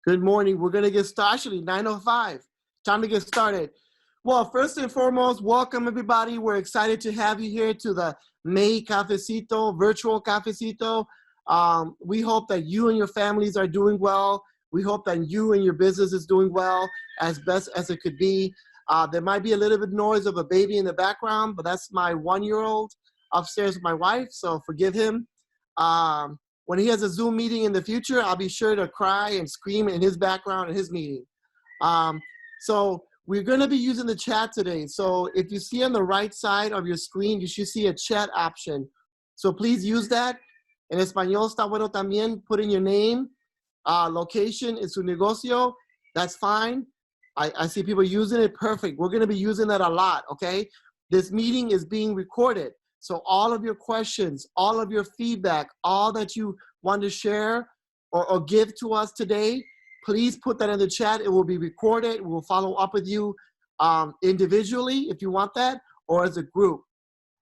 Good morning. We're going to get started. Actually, 9:05. Time to get started. Well, first and foremost, welcome everybody. We're excited to have you here to the May Cafecito, virtual Cafecito. We hope that you and your families are doing well. We hope that you and your business is doing well as best as it could be. There might be a little bit of noise of a baby in the background, but that's my 1-year-old upstairs with my wife, so forgive him. When he has a Zoom meeting in the future, I'll be sure to cry and scream in his background in his meeting. So we're going to be using the chat today. So if you see on the right side of your screen, you should see a chat option. So please use that. En español está bueno también. Put in your name, location, and su negocio. That's fine. I see people using it. Perfect. We're going to be using that a lot, okay? This meeting is being recorded. So all of your questions, all of your feedback, all that you want to share or give to us today, please put that in the chat. It will be recorded. We'll follow up with you individually if you want that, or as a group.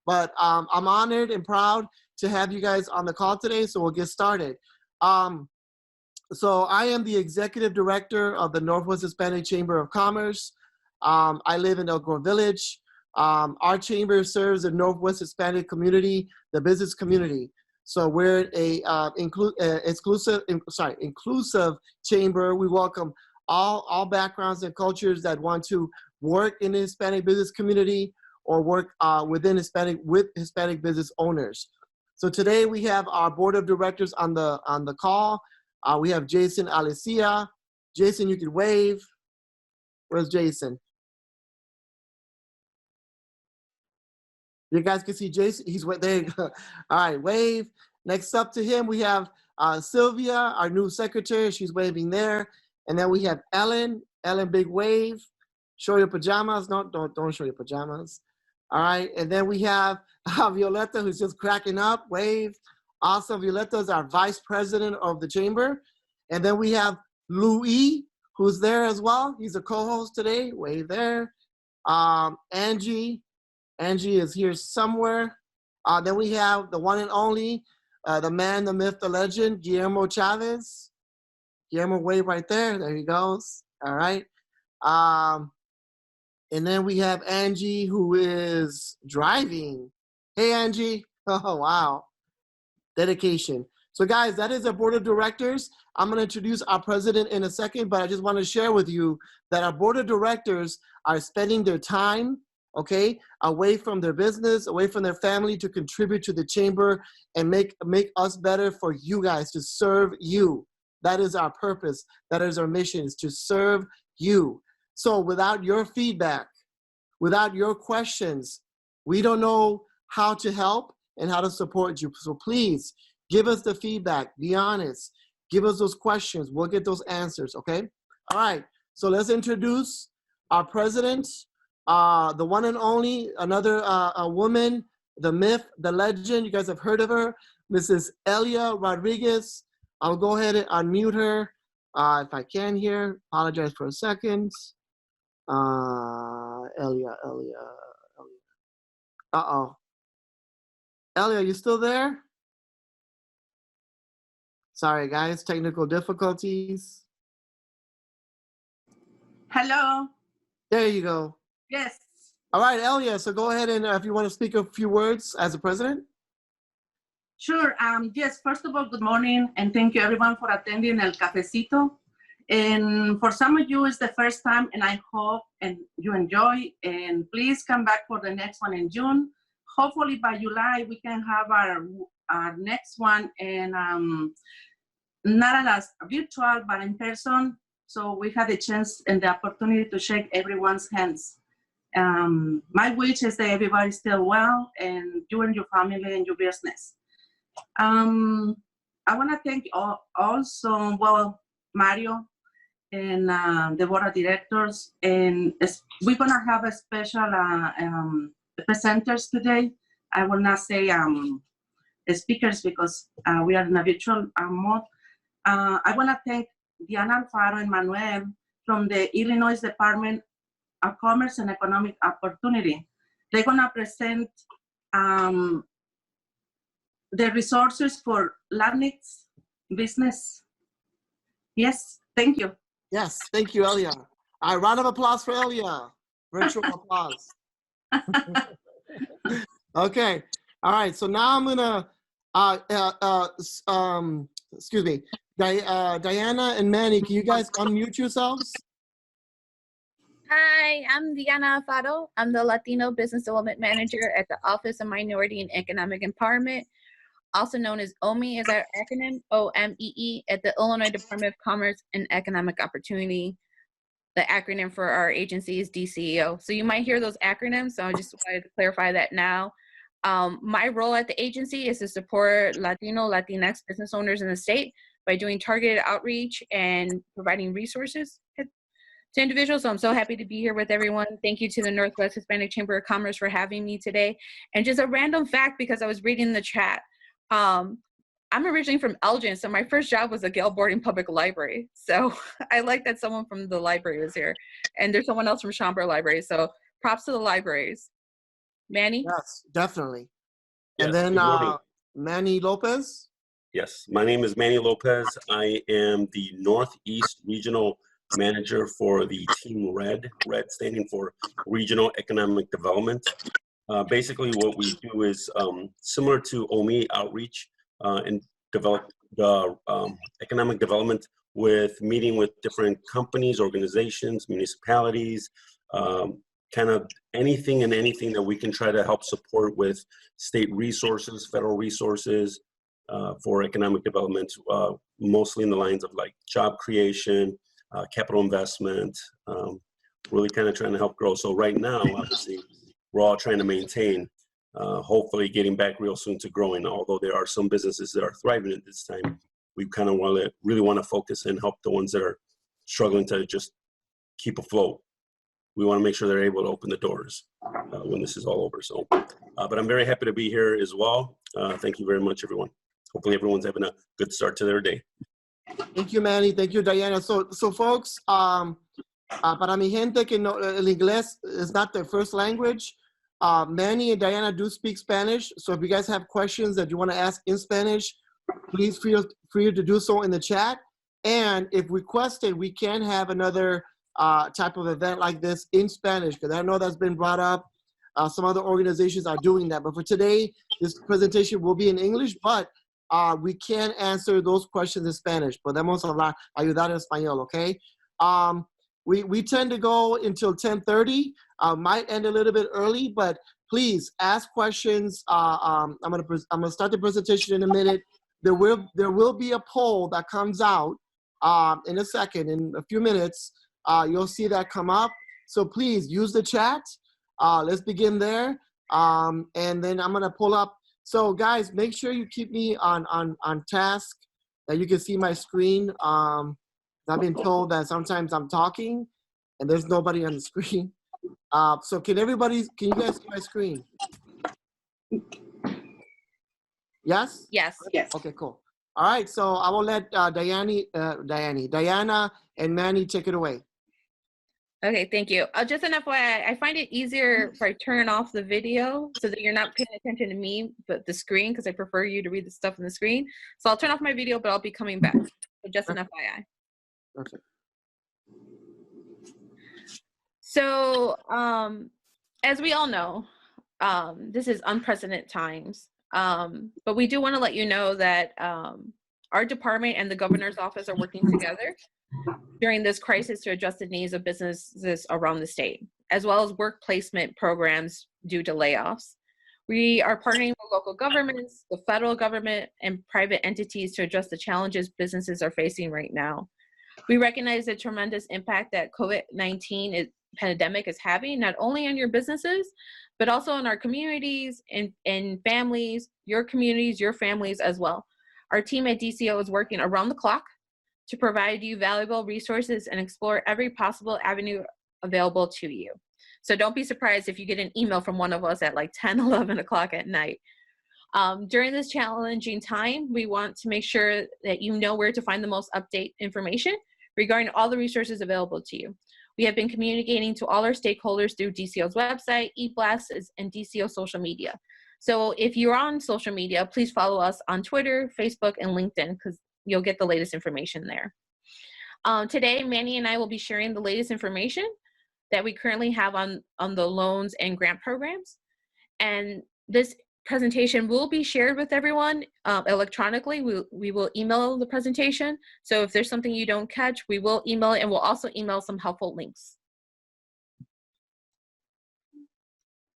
But I'm honored and proud to have you guys on the call today, so we'll get started. So I am the Executive Director of the Northwest Hispanic Chamber of Commerce. I live in Elk Grove Village. Our chamber serves the Northwest Hispanic community, the business community. So we're a inclusive chamber. We welcome all backgrounds and cultures that want to work in the Hispanic business community or work within with Hispanic business owners. So today we have our board of directors on the call. We have Jason Alicia. Jason, you can wave. Where's Jason? You guys can see Jason. He's there. You go. All right, wave. Next up to him, we have Sylvia, our new secretary. She's waving there. And then we have Ellen. Ellen, big wave. Show your pajamas. No, don't show your pajamas. All right. And then we have Violeta, who's just cracking up. Wave. Awesome. Violeta is our vice president of the chamber. And then we have Louis, who's there as well. He's a co-host today. Wave there. Angie. Angie is here somewhere. Then we have the one and only, the man, the myth, the legend, Guillermo Chavez. Guillermo, wave right there. There he goes. All right. And then we have Angie, who is driving. Hey, Angie. Oh, wow. Dedication. So, guys, that is our board of directors. I'm going to introduce our president in a second, but I just want to share with you that our board of directors are spending their time, okay, away from their business, away from their family to contribute to the chamber and make us better for you guys, to serve you. That is our purpose. That is our mission, is to serve you. So without your feedback, without your questions, we don't know how to help and how to support you. So please give us the feedback. Be honest. Give us those questions. We'll get those answers, okay? All right. So let's introduce our president, the one and only, another a woman, the myth, the legend. You guys have heard of her, Mrs. Elia Rodriguez. I'll go ahead and unmute her if I can here. Apologize for a second. Elia. Uh-oh. Elia, you still there? Sorry, guys, technical difficulties. Hello. There you go. Yes. All right, Elia, so go ahead and if you want to speak a few words as a president. Sure. Yes, first of all, good morning, and thank you everyone for attending El Cafecito. And for some of you, it's the first time, and I hope and you enjoy, and please come back for the next one in June. Hopefully by July, we can have our next one, and not as virtual, but in person. So we had the chance and the opportunity to shake everyone's hands. My wish is that everybody's still well, and you and your family and your business. I want to thank also, well, Mario and the board of directors, and we're going to have a special presenters today. I will not say speakers because we are in a virtual mode. I want to thank Diana Alfaro and Manuel from the Illinois Department of Commerce and Economic Opportunity. They're going to present the resources for Latinx business. Yes, Thank you. Yes, thank you, Elia. All right, round of applause for Elia. Virtual applause. Okay. All right. So now I'm gonna, excuse me, Diana and Manny. Can you guys unmute yourselves? Hi, I'm Diana Fado. I'm the Latino Business Development Manager at the Office of Minority and Economic Empowerment, also known as OME as our acronym, OMEE, at the Illinois Department of Commerce and Economic Opportunity. The acronym for our agency is DCEO. So you might hear those acronyms, so I just wanted to clarify that now. My role at the agency is to support Latino, Latinx business owners in the state by doing targeted outreach and providing resources to individuals. So I'm so happy to be here with everyone. Thank you to the Northwest Hispanic Chamber of Commerce for having me today. And just a random fact, because I was reading the chat, I'm originally from Elgin, so my first job was a Gale Boarding Public Library. So I like that someone from the library was here. And there's someone else from Schomburg Library, so props to the libraries. Manny? Yes, definitely. Yes, And then good morning. Manny Lopez. Yes, my name is Manny Lopez. I am the Northeast Regional Manager for the Team RED standing for Regional Economic Development. Basically, what we do is similar to OME outreach and develop the economic development with meeting with different companies, organizations, municipalities, kind of anything that we can try to help support with state resources, federal resources for economic development, mostly in the lines of like job creation, capital investment, really kind of trying to help grow. So right now, obviously, we're all trying to maintain, hopefully getting back real soon to growing. Although there are some businesses that are thriving at this time, we kind of really want to focus and help the ones that are struggling to just keep afloat. We want to make sure they're able to open the doors when this is all over. So, but I'm very happy to be here as well. Thank you very much, everyone. Hopefully everyone's having a good start to their day. Thank you, Manny. Thank you, Diana. So folks, para mi gente que no, el inglés is not their first language, Manny and Diana do speak Spanish. So if you guys have questions that you want to ask in Spanish, please feel free to do so in the chat. And if requested, we can have another type of event like this in Spanish, because I know that's been brought up. Some other organizations are doing that. But for today, this presentation will be in English, but we can answer those questions in Spanish. Podemos ayudar en español, okay? We tend to go until 10:30. Might end a little bit early, but please ask questions. I'm gonna start the presentation in a minute. There will be a poll that comes out in a second, in a few minutes. You'll see that come up. So please use the chat. Let's begin there. And then I'm gonna pull up. So guys, make sure you keep me on task, that you can see my screen. I've been told that sometimes I'm talking and there's nobody on the screen. So can you guys see my screen? Yes? Yes. Yes. Okay, cool. All right, so I will let Diana and Manny take it away. Okay, thank you. Just an FYI, I find it easier if I turn off the video so that you're not paying attention to me, but the screen, because I prefer you to read the stuff on the screen. So I'll turn off my video, but I'll be coming back. So just an FYI. Okay. So as we all know, this is unprecedented times. But we do want to let you know that our department and the governor's office are working together during this crisis to address the needs of businesses around the state, as well as work placement programs due to layoffs. We are partnering with local governments, the federal government, and private entities to address the challenges businesses are facing right now. We recognize the tremendous impact that COVID-19 pandemic is having, not only on your businesses, but also on our communities and families, your communities, your families as well. Our team at DCO is working around the clock to provide you valuable resources and explore every possible avenue available to you. So don't be surprised if you get an email from one of us at like 10, 11 o'clock at night. During this challenging time, we want to make sure that you know where to find the most update information regarding all the resources available to you. We have been communicating to all our stakeholders through DCO's website, e-blasts, and DCO social media. So if you're on social media, please follow us on Twitter, Facebook, and LinkedIn, because you'll get the latest information there. Today, Manny and I will be sharing the latest information that we currently have on the loans and grant programs. And this presentation will be shared with everyone electronically. We will email the presentation. So if there's something you don't catch, we will email it, and we'll also email some helpful links.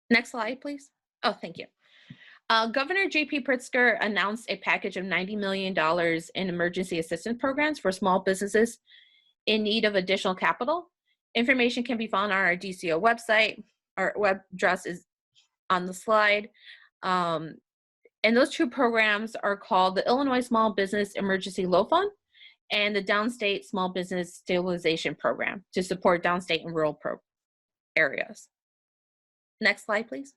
Next slide, please. Oh, thank you. Governor J.P. Pritzker announced a package of $90 million in emergency assistance programs for small businesses in need of additional capital. Information can be found on our DCO website. Our web address is on the slide. And those two programs are called the Illinois Small Business Emergency Loan Fund and the Downstate Small Business Stabilization Program to support downstate and rural areas. Next slide, please.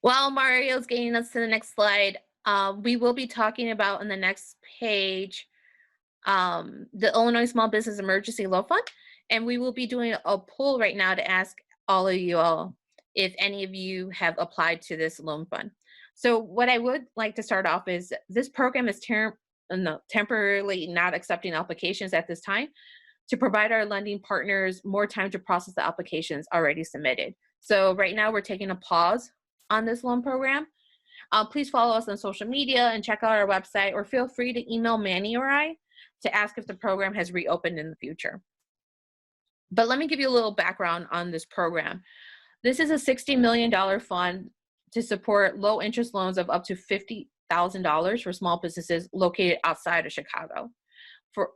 While Mario's getting us to the next slide, we will be talking about on the next page the Illinois Small Business Emergency Loan Fund, and we will be doing a poll right now to ask all of you all if any of you have applied to this loan fund. So what I would like to start off is this program is temporarily not accepting applications at this time to provide our lending partners more time to process the applications already submitted. So right now we're taking a pause on this loan program. Please follow us on social media and check out our website, or feel free to email Manny or I to ask if the program has reopened in the future. But let me give you a little background on this program. This is a $60 million fund to support low interest loans of up to $50,000 for small businesses located outside of Chicago.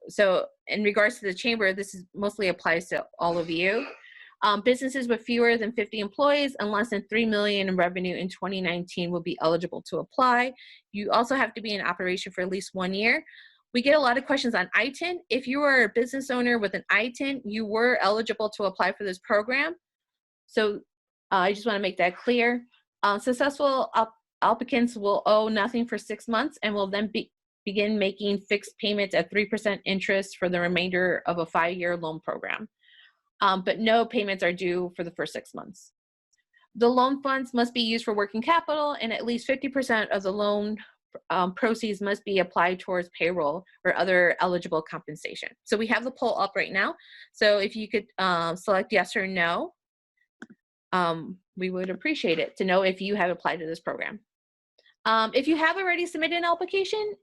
So in regards to the chamber, this mostly applies to all of you. Businesses with fewer than 50 employees and less than $3 million in revenue in 2019 will be eligible to apply. You also have to be in operation for at least 1 year. We get a lot of questions on Itin. If you are a business owner with an Itin, you were eligible to apply for this program. So I just want to make that clear. Successful applicants will owe nothing for 6 months and will then begin making fixed payments at 3% interest for the remainder of a 5-year loan program. But no payments are due for the first 6 months. The loan funds must be used for working capital, and at least 50% of the loan proceeds must be applied towards payroll or other eligible compensation. So we have the poll up right now. So if you could select yes or no, we would appreciate it to know if you have applied to this program. If you have already submitted an application,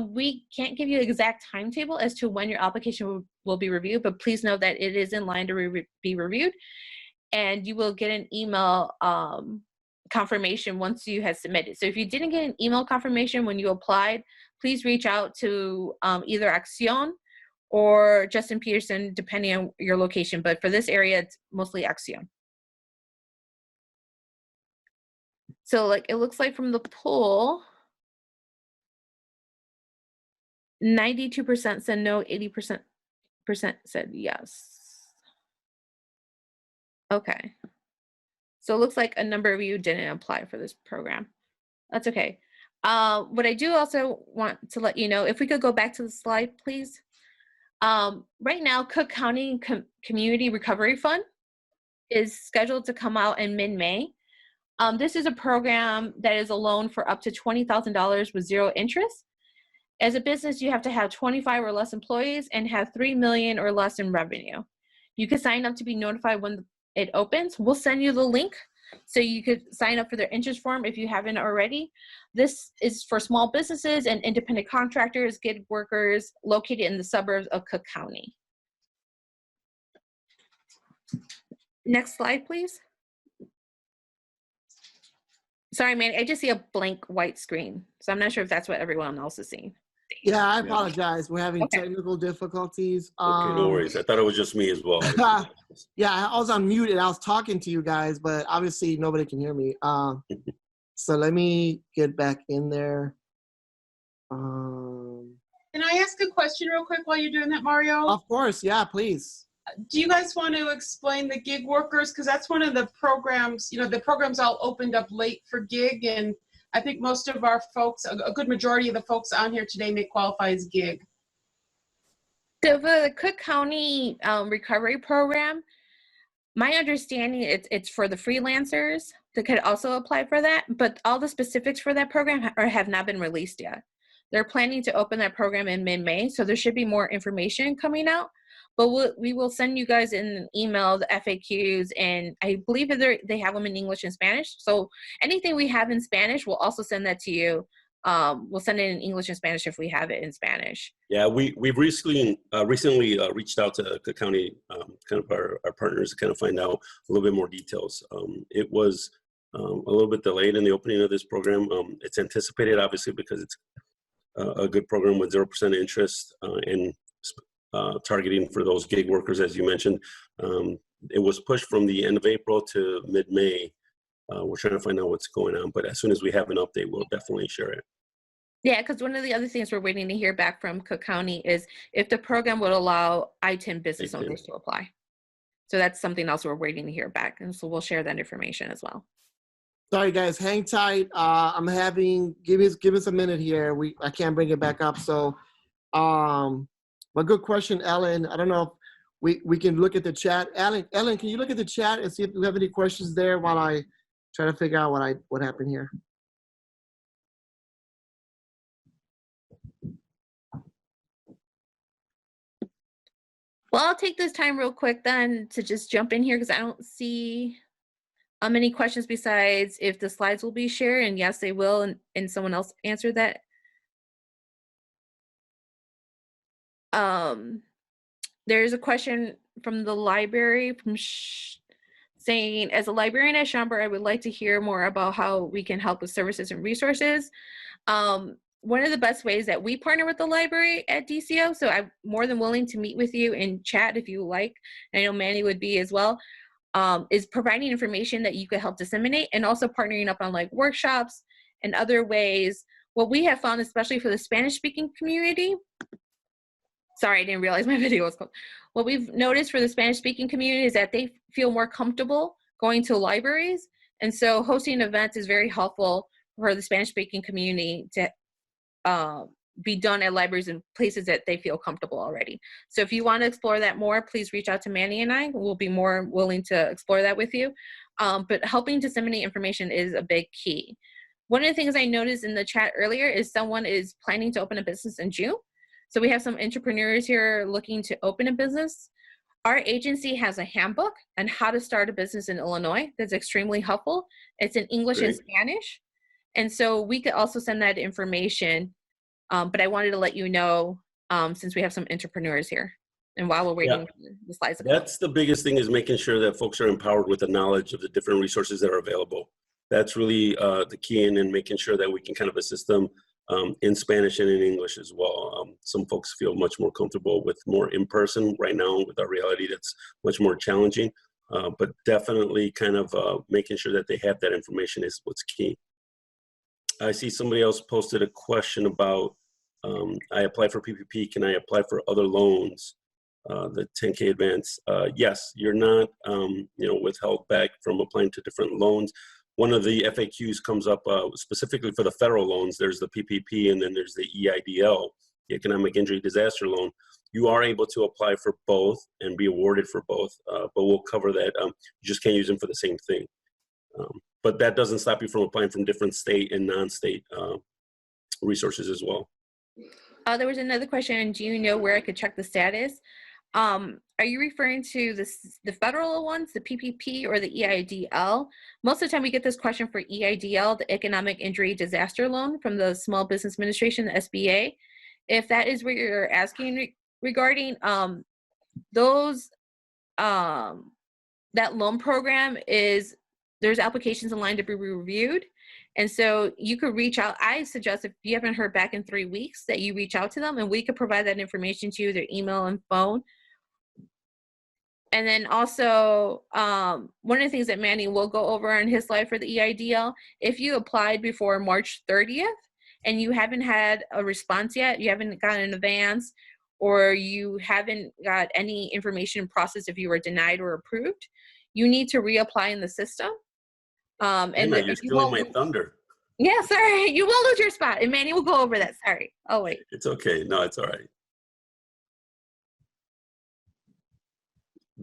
we can't give you an exact timetable as to when your application will be reviewed, but please know that it is in line to be reviewed, and you will get an email confirmation once you have submitted. So if you didn't get an email confirmation when you applied, please reach out to either Acción or Justin Peterson, depending on your location. But for this area, it's mostly Acción. So like it looks like from the poll, 92% said no, 80% said yes. Okay. So it looks like a number of you didn't apply for this program. That's okay. What I do also want to let you know, if we could go back to the slide, please. Right now, Cook County Community Recovery Fund is scheduled to come out in mid-May. This is a program that is a loan for up to $20,000 with 0 interest. As a business, you have to have 25 or less employees and have $3 million or less in revenue. You can sign up to be notified when it opens. We'll send you the link so you could sign up for their interest form if you haven't already. This is for small businesses and independent contractors, gig workers located in the suburbs of Cook County. Next slide, please. Sorry, man, I just see a blank white screen. So I'm not sure if that's what everyone else is seeing. Yeah, I apologize. We're having technical difficulties. Okay, no worries. I thought it was just me as well. Yeah, I was on mute and I was talking to you guys, but obviously nobody can hear me. So let me get back in there. Can I ask a question real quick while you're doing that, Mario? Of course, yeah, please. Do you guys want to explain the gig workers? Because that's one of the programs, you know, the programs all opened up late for gig, and I think most of our folks, a good majority of the folks on here today may qualify as gig. So the Cook County Recovery Program, my understanding it's for the freelancers that could also apply for that, but all the specifics for that program have not been released yet. They're planning to open that program in mid-May, so there should be more information coming out. But we will send you guys in an email the FAQs, and I believe that they have them in English and Spanish. So anything we have in Spanish, we'll also send that to you. We'll send it in English and Spanish if we have it in Spanish. Yeah, we've recently reached out to Cook County, kind of our partners, to kind of find out a little bit more details. It was a little bit delayed in the opening of this program. It's anticipated, obviously, because it's a good program with 0% interest and targeting for those gig workers, as you mentioned. It was pushed from the end of April to mid-May. We're trying to find out what's going on, but as soon as we have an update, we'll definitely share it. Yeah, because one of the other things we're waiting to hear back from Cook County is if the program would allow Itin business owners to apply. So that's something else we're waiting to hear back, and so we'll share that information as well. Sorry guys, hang tight. Give us a minute here. I can't bring it back up. So, but good question, Ellen. I don't know if we can look at the chat. Ellen, can you look at the chat and see if we have any questions there while I try to figure out what happened here? Well, I'll take this time real quick then to just jump in here because I don't see any questions besides if the slides will be shared, and yes, they will, and someone else answered that. There's a question from the library saying, as a librarian at Schomburg, I would like to hear more about how we can help with services and resources. One of the best ways that we partner with the library at DCO, so I'm more than willing to meet with you and chat if you like, and I know Manny would be as well, is providing information that you could help disseminate, and also partnering up on like workshops and other ways. What we have found, especially for the Spanish-speaking community, sorry, I didn't realize my video was called. What we've noticed for the Spanish-speaking community is that they feel more comfortable going to libraries, and so hosting events is very helpful for the Spanish-speaking community to be done at libraries and places that they feel comfortable already. So if you want to explore that more, please reach out to Manny and I. We'll be more willing to explore that with you. But helping disseminate information is a big key. One of the things I noticed in the chat earlier is someone is planning to open a business in June. So we have some entrepreneurs here looking to open a business. Our agency has a handbook on how to start a business in Illinois that's extremely helpful. It's in English and Spanish. And so we could also send that information, but I wanted to let you know since we have some entrepreneurs here. And while we're waiting for the slides. That's the biggest thing, is making sure that folks are empowered with the knowledge of the different resources that are available. That's really the key in making sure that we can kind of assist them in Spanish and in English as well. Some folks feel much more comfortable with more in-person right now with our reality that's much more challenging, but definitely kind of making sure that they have that information is what's key. I see somebody else posted a question about, I applied for PPP, can I apply for other loans, the 10K advance? Yes, you're not withheld back from applying to different loans. One of the FAQs comes up specifically for the federal loans. There's the PPP and then there's the EIDL, the Economic Injury Disaster Loan. You are able to apply for both and be awarded for both, but we'll cover that. You just can't use them for the same thing. But that doesn't stop you from applying from different state and non-state resources as well. There was another question. Do you know where I could check the status? Are you referring to the federal ones, the PPP or the EIDL? Most of the time we get this question for EIDL, the Economic Injury Disaster Loan from the Small Business Administration, the SBA. If that is what you're asking regarding those, that loan program there's applications in line to be reviewed. And so you could reach out. I suggest if you haven't heard back in 3 weeks that you reach out to them and we could provide that information to you, their email and phone. And then also, one of the things that Manny will go over on his slide for the EIDL, if you applied before March 30th and you haven't had a response yet, you haven't gotten an advance, or you haven't got any information processed if you were denied or approved, you need to reapply in the system. And you're stealing my thunder. Yeah, sorry. You will lose your spot. And Manny will go over that. Sorry. Oh, wait. It's okay. No, it's all right.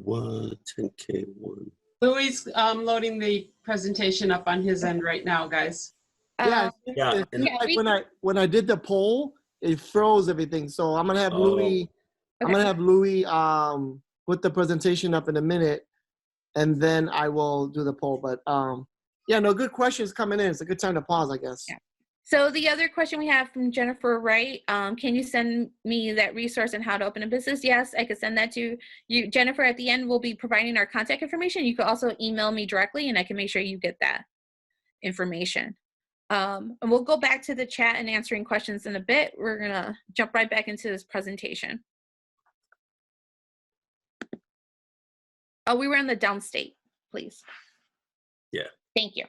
What 10K1? Louis loading the presentation up on his end right now, guys. Yeah, Yeah, it and- seemed like when I did the poll, it froze everything. So I'm gonna have Louis. I'm gonna have Louis put the presentation up in a minute, and then I will do the poll. But yeah, no, good questions coming in. It's a good time to pause, I guess. Yeah. So the other question we have from Jennifer Wright, can you send me that resource on how to open a business? Yes, I could send that to you. Jennifer, at the end, we'll be providing our contact information. You could also email me directly and I can make sure you get that information. And we'll go back to the chat and answering questions in a bit. We're gonna jump right back into this presentation. Oh, we were in the downstate, please. Yeah. Thank you.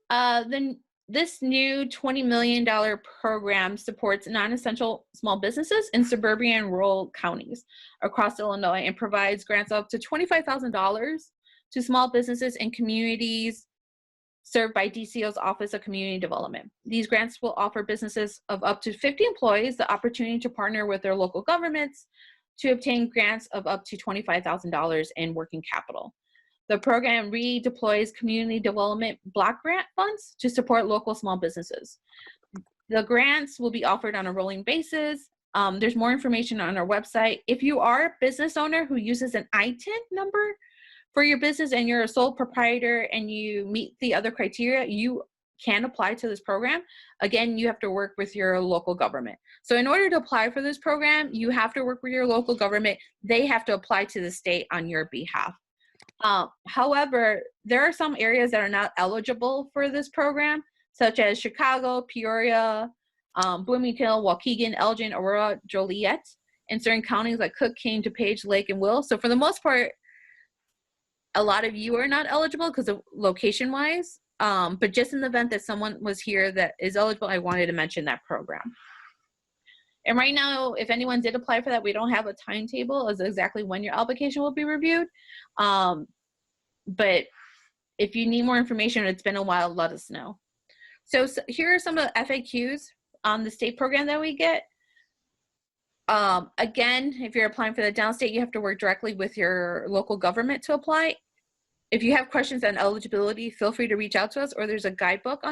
Then this new $20 million program supports non-essential small businesses in suburban and rural counties across Illinois and provides grants up to $25,000 to small businesses in communities served by DCO's Office of Community Development. These grants will offer businesses of up to 50 employees the opportunity to partner with their local governments to obtain grants of up to $25,000 in working capital. The program redeploys community development block grant funds to support local small businesses. The grants will be offered on a rolling basis. There's more information on our website. If you are a business owner who uses an Itin number for your business and you're a sole proprietor and you meet the other criteria, you can apply to this program. Again, you have to work with your local government. So in order to apply for this program, you have to work with your local government. They have to apply to the state on your behalf. However, there are some areas that are not eligible for this program, such as Chicago, Peoria, Bloomington, Waukegan, Elgin, Aurora, Joliet, and certain counties like Cook, Kane, DuPage, Lake, and Will. So for the most part, a lot of you are not eligible because of location-wise, but just in the event that someone was here that is eligible, I wanted to mention that program. And right now, if anyone did apply for that, we don't have a timetable as exactly when your application will be reviewed. But if you need more information, it's been a while, let us know. So here are some of the FAQs on the state program that we get. Again, if you're applying for the downstate, you have to work directly with your local government to apply. If you have questions on eligibility, feel free to reach out to us, or there's a guidebook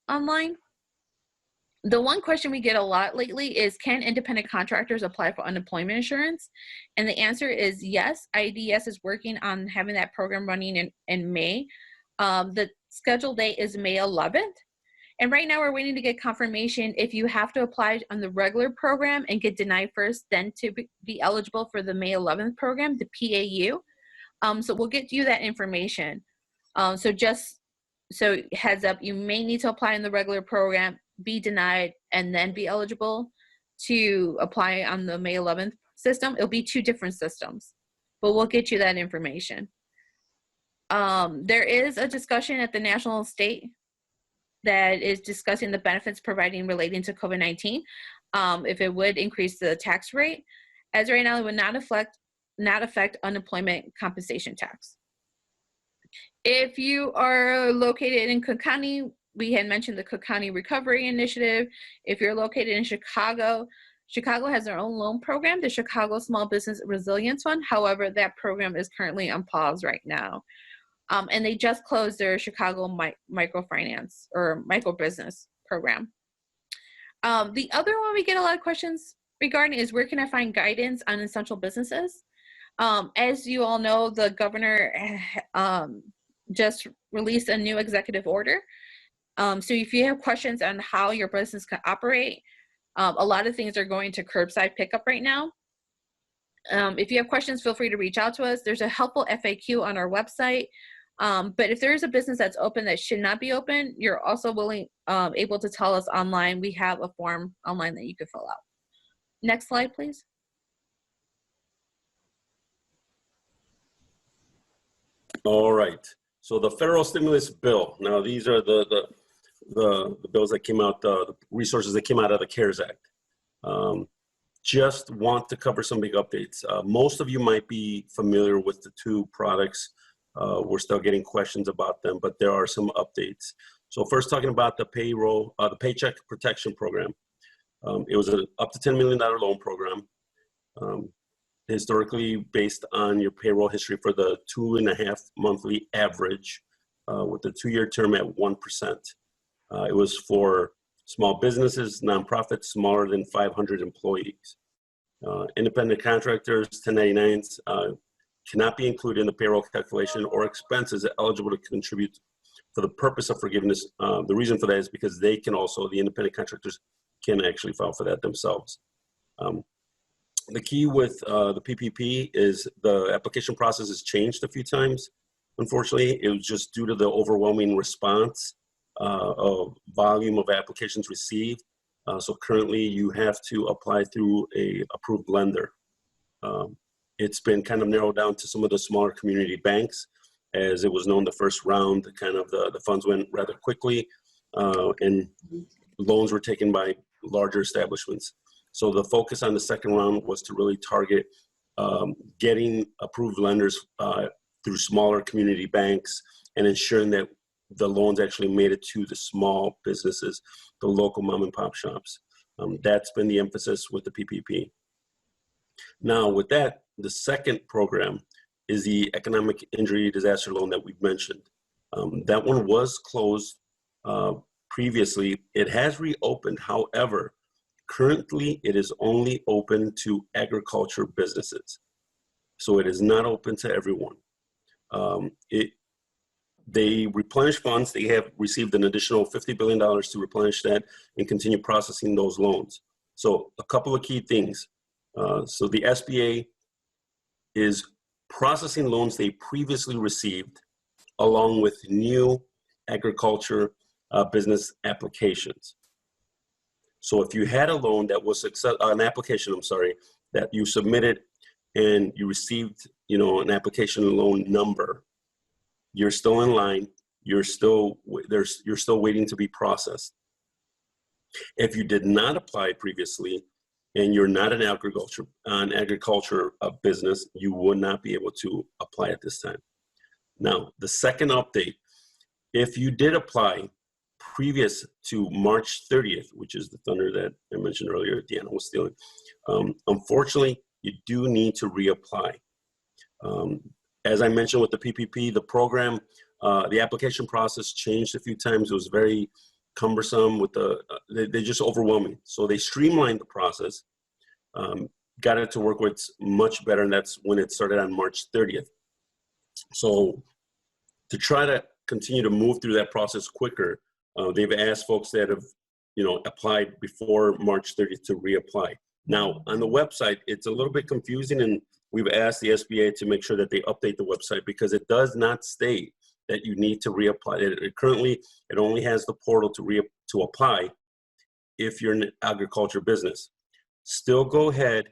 online. The one question we get a lot lately is, can independent contractors apply for unemployment insurance? And the answer is yes. IDS is working on having that program running in May. The scheduled date is May 11th. And right now we're waiting to get confirmation if you have to apply on the regular program and get denied first, then to be eligible for the May 11th program, the PAU. So we'll get you that information. So just so heads up, you may need to apply in the regular program, be denied, and then be eligible to apply on the May 11th system. It'll be two different systems, but we'll get you that information. There is a discussion at the national state that is discussing the benefits providing relating to COVID-19, if it would increase the tax rate. As right now, it would not affect unemployment compensation tax. If you are located in Cook County, we had mentioned the Cook County Recovery Initiative. If you're located in Chicago, Chicago has their own loan program, the Chicago Small Business Resilience Fund. However, that program is currently on pause right now. And they just closed their Chicago microfinance or microbusiness program. The other one we get a lot of questions regarding is, where can I find guidance on essential businesses? As you all know, the governor just released a new executive order. So if you have questions on how your business can operate, a lot of things are going to curbside pickup right now. If you have questions, feel free to reach out to us. There's a helpful FAQ on our website. But if there is a business that's open that should not be open, you're also able to tell us online. We have a form online that you can fill out. Next slide, please. All right. So the federal stimulus bill. Now these are the bills that came out, the resources that came out of the CARES Act. Just want to cover some big updates. Most of you might be familiar with the two products. We're still getting questions about them, but there are some updates. So first, talking about the payroll, the Paycheck Protection Program. It was an up to $10 million loan program. historically based on your payroll history for the 2.5 monthly average with a 2-year term at 1%. It was for small businesses, nonprofits, smaller than 500 employees. Independent contractors, 1099s, cannot be included in the payroll calculation or expenses eligible to contribute for the purpose of forgiveness. The reason for that is because they can also, the independent contractors can actually file for that themselves. The key with the PPP is the application process has changed a few times. Unfortunately, it was just due to the overwhelming response of volume of applications received. So currently you have to apply through a approved lender. It's been kind of narrowed down to some of the smaller community banks. As it was known, the first round, kind of the funds went rather quickly and loans were taken by larger establishments. So the focus on the second round was to really target getting approved lenders through smaller community banks and ensuring that the loans actually made it to the small businesses, the local mom and pop shops. That's been the emphasis with the PPP. Now with that, the second program is the economic injury disaster loan that we've mentioned. That one was closed previously. It has reopened. However, currently it is only open to agriculture businesses. So it is not open to everyone. They replenish funds. They have received an additional $50 billion to replenish that and continue processing those loans. So a couple of key things. So the SBA is processing loans they previously received along with new agriculture business applications. So if you had a loan that was an application, that you submitted and you received, an application loan number, you're still in line. You're still waiting to be processed. If you did not apply previously and you're not an agriculture business, you would not be able to apply at this time. Now, the second update, if you did apply previous to March 30th, which is the thunder that I mentioned earlier, Deanna was stealing, unfortunately, you do need to reapply. As I mentioned with the PPP, the program, the application process changed a few times. It was very cumbersome with they just overwhelming. So they streamlined the process, got it to work with much better, and that's when it started on March 30th. So to try to continue to move through that process quicker, they've asked folks that have, applied before March 30th to reapply. Now, on the website, it's a little bit confusing, and we've asked the SBA to make sure that they update the website because it does not state that you need to reapply. Currently, it only has the portal to apply if you're an agriculture business. Still go ahead,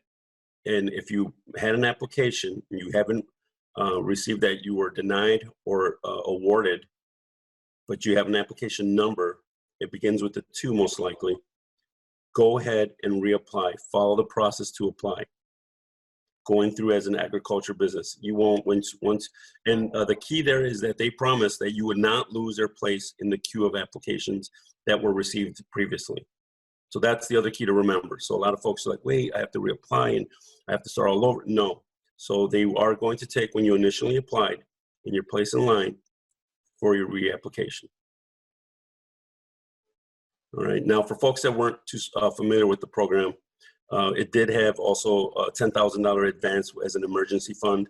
and if you had an application and you haven't received that, you were denied or awarded, but you have an application number, it begins with the 2 most likely, go ahead and reapply. Follow the process to apply. Going through as an agriculture business. You won't and the key there is that they promised that you would not lose their place in the queue of applications that were received previously. So that's the other key to remember. So a lot of folks are like, wait, I have to reapply and I have to start all over. No. So they are going to take when you initially applied and your place in line for your reapplication. All right. Now, for folks that weren't too familiar with the program, it did have also a $10,000 advance as an emergency fund.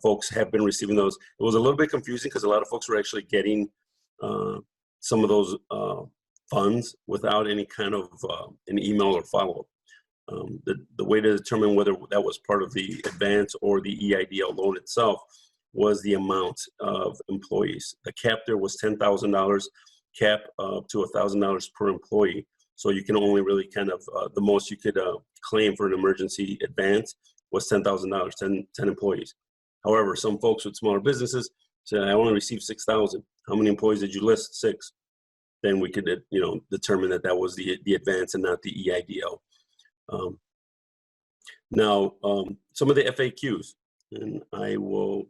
Folks have been receiving those. It was a little bit confusing because a lot of folks were actually getting some of those funds without any kind of an email or follow-up. The way to determine whether that was part of the advance or the EIDL loan itself was the amount of employees. The cap there was $10,000, cap to $1,000 per employee. So you can only really kind of, the most you could claim for an emergency advance was $10,000, 10 employees. However, some folks with smaller businesses said, I only received 6,000. How many employees did you list? 6. Then we could, determine that that was the advance and not the EIDL. Now, some of the FAQs, and I will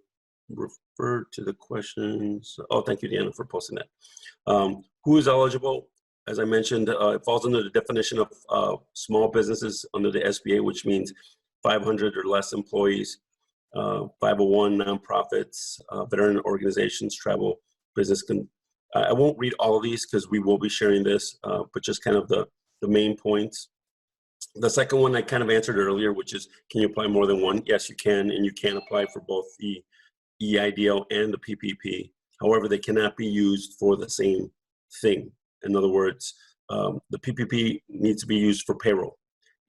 refer to the questions. Oh, thank you, Deanna, for posting that. Who is eligible? As I mentioned, it falls under the definition of small businesses under the SBA, which means 500 or less employees, 501 nonprofits, veteran organizations, travel, business. I won't read all of these because we will be sharing this, but just kind of the main points. The second one I kind of answered earlier, which is, can you apply more than one? Yes, you can, and you can apply for both the EIDL and the PPP. However, they cannot be used for the same thing. In other words, the PPP needs to be used for payroll.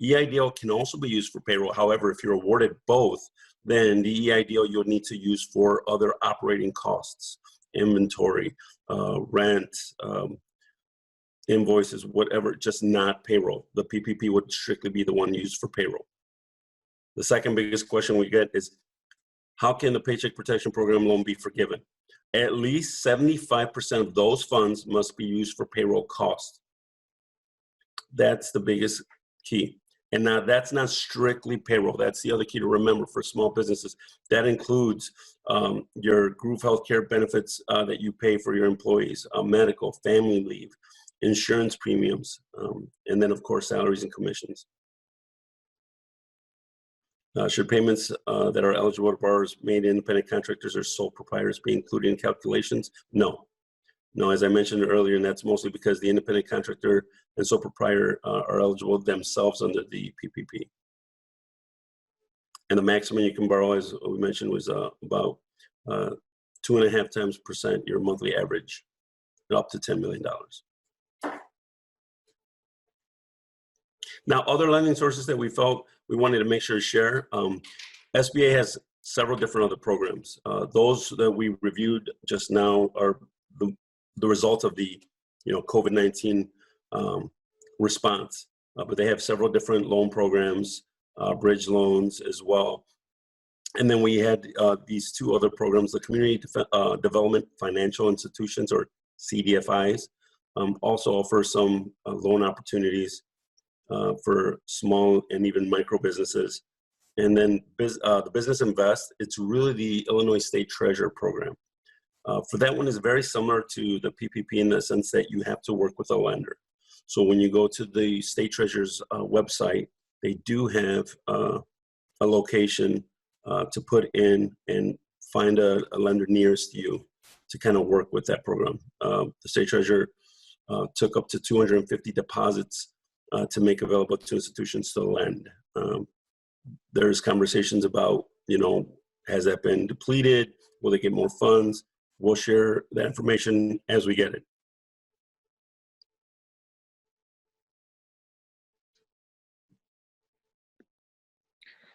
EIDL can also be used for payroll. However, if you're awarded both, then the EIDL you'll need to use for other operating costs, inventory, rent, invoices, whatever, just not payroll. The PPP would strictly be the one used for payroll. The second biggest question we get is, how can the Paycheck Protection Program loan be forgiven? At least 75% of those funds must be used for payroll costs. That's the biggest key. And now that's not strictly payroll. That's the other key to remember for small businesses. That includes your group healthcare benefits that you pay for your employees, medical, family leave, insurance premiums, and then of course salaries and commissions. Should payments that are eligible to borrowers made independent contractors or sole proprietors be included in calculations? No. No, as I mentioned earlier, and that's mostly because the independent contractor and sole proprietor are eligible themselves under the PPP. And the maximum you can borrow, as we mentioned, was about 2.5 times % your monthly average, up to $10 million. Now, other lending sources that we felt we wanted to make sure to share, SBA has several different other programs. Those that we reviewed just now are the result of the COVID-19 response, but they have several different loan programs, bridge loans as well. And then we had these two other programs, the Community Development Financial Institutions, or CDFIs, also offer some loan opportunities for small and even micro businesses. And then the Business Invest, it's really the Illinois State Treasurer program. For that one is very similar to the PPP in the sense that you have to work with a lender. So when you go to the State Treasurer's website, they do have a location to put in and find a lender nearest you to kind of work with that program. The State Treasurer took up to 250 deposits to make available to institutions to lend. There's conversations about, has that been depleted? Will they get more funds? We'll share that information as we get it.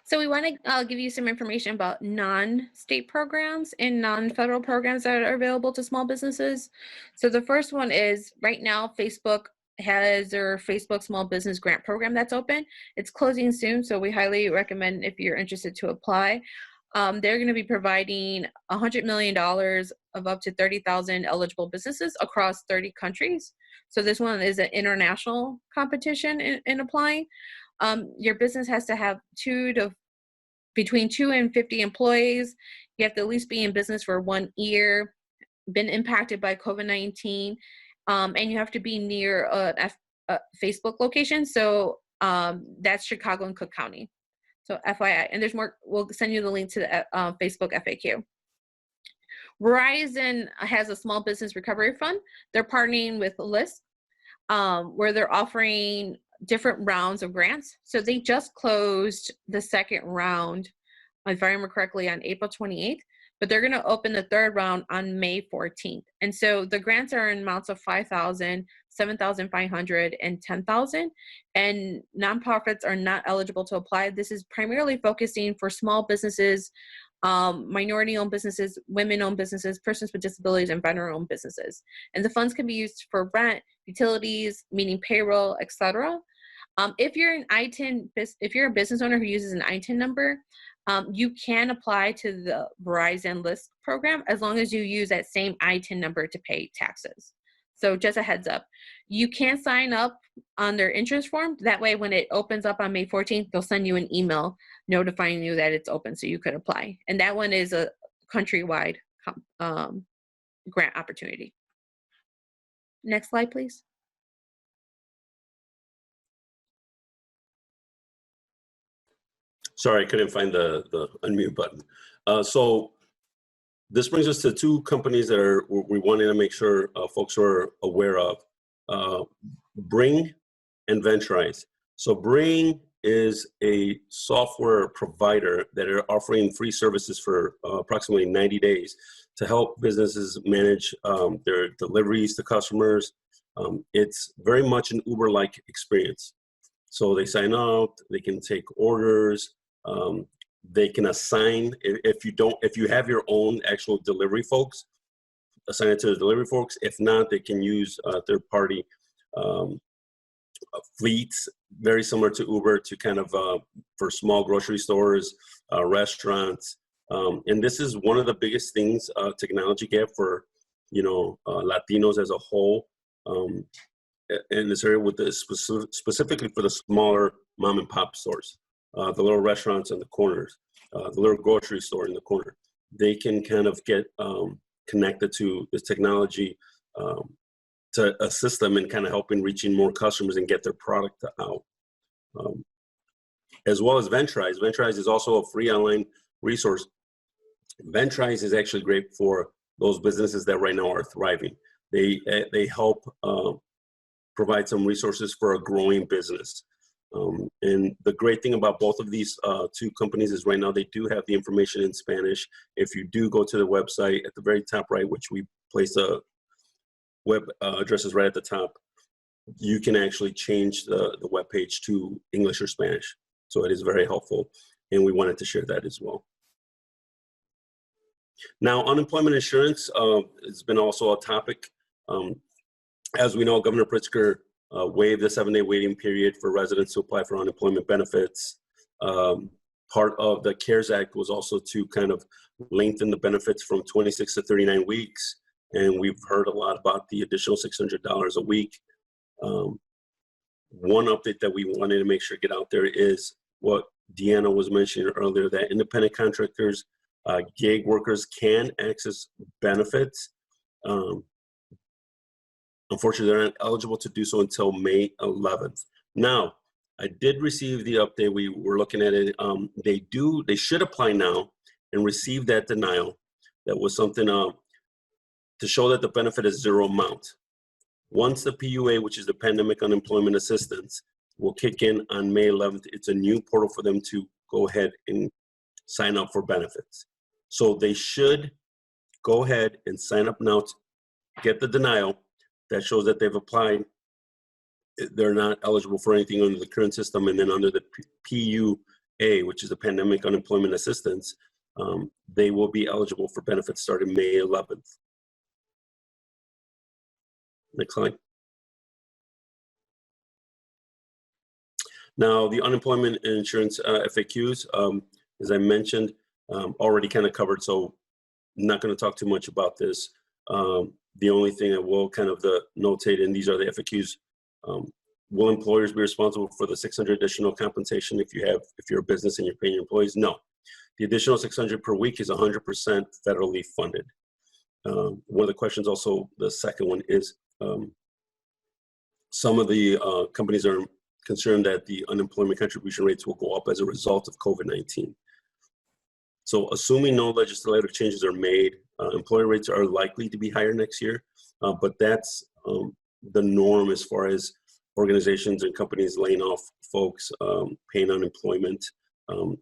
So we want to give you some information about non-state programs and non-federal programs that are available to small businesses. So the first one is, right now, Facebook has their Facebook Small Business Grant Program that's open. It's closing soon, so we highly recommend if you're interested to apply. They're going to be providing $100 million of up to 30,000 eligible businesses across 30 countries. So this one is an international competition in applying. Your business has to have between 2 and 50 employees. You have to at least be in business for 1 year, been impacted by COVID-19, and you have to be near a Facebook location. So that's Chicago and Cook County. So FYI, and there's more, we'll send you the link to the Facebook FAQ. Verizon has a small business recovery fund. They're partnering with LISP, where they're offering different rounds of grants. So they just closed the second round, if I remember correctly, on April 28th, but they're going to open the third round on May 14th. And so the grants are in amounts of $5,000, $7,500, and $10,000. And nonprofits are not eligible to apply. This is primarily focusing for small businesses, minority-owned businesses, women-owned businesses, persons with disabilities, and veteran-owned businesses. And the funds can be used for rent, utilities, meaning payroll, etc. If you're an Itin, if you're a business owner who uses an Itin number, you can apply to the Verizon LISP program as long as you use that same Itin number to pay taxes. So just a heads up. You can sign up on their interest form. That way, when it opens up on May 14th, they'll send you an email notifying you that it's open so you could apply. And that one is a countrywide grant opportunity. Next slide, please. Sorry, I couldn't find the unmute button. So this brings us to two companies that we wanted to make sure folks are aware of. Bring and Venturize. So Bring is a software provider that are offering free services for approximately 90 days to help businesses manage their deliveries to customers. It's very much an Uber-like experience. So they sign up, they can take orders, they can assign, if you have your own actual delivery folks, assign it to the delivery folks. If not, they can use third-party fleets, very similar to Uber, to kind of for small grocery stores, restaurants. And this is one of the biggest things technology gap for, Latinos as a whole in this area, with the specifically for the smaller mom and pop stores, the little restaurants in the corners, the little grocery store in the corner. They can kind of get connected to this technology to assist them in kind of helping reaching more customers and get their product out. As well as Venturize. Venturize is also a free online resource. Venturize is actually great for those businesses that right now are thriving. They help provide some resources for a growing business. And the great thing about both of these two companies is right now they do have the information in Spanish. If you do go to the website at the very top right, which we place the web addresses right at the top, you can actually change the web page to English or Spanish. So it is very helpful, and we wanted to share that as well. Now, unemployment insurance has been also a topic. As we know, Governor Pritzker waived the 7-day waiting period for residents to apply for unemployment benefits. Part of the CARES Act was also to kind of lengthen the benefits from 26 to 39 weeks. And we've heard a lot about the additional $600 a week. One update that we wanted to make sure to get out there is what Deanna was mentioning earlier, that independent contractors, gig workers can access benefits. Unfortunately, they're not eligible to do so until May 11th. Now, I did receive the update. We were looking at it. They should apply now and receive that denial. That was something to show that the benefit is zero amount. Once the PUA, which is the Pandemic Unemployment Assistance, will kick in on May 11th, it's a new portal for them to go ahead and sign up for benefits. So they should go ahead and sign up now to get the denial that shows that they've applied. They're not eligible for anything under the current system, and then under the PUA, which is the Pandemic Unemployment Assistance, they will be eligible for benefits starting May 11th. Next slide. Now, the unemployment insurance FAQs, as I mentioned, already kind of covered, so I'm not going to talk too much about this. The only thing I will kind of notate, and these are the FAQs, will employers be responsible for the $600 additional compensation if you're a business and you're paying your employees? No. The additional $600 per week is 100% federally funded. One of the questions also, the second one is, some of the companies are concerned that the unemployment contribution rates will go up as a result of COVID-19. So assuming no legislative changes are made, employer rates are likely to be higher next year, but that's the norm as far as organizations and companies laying off folks, paying unemployment,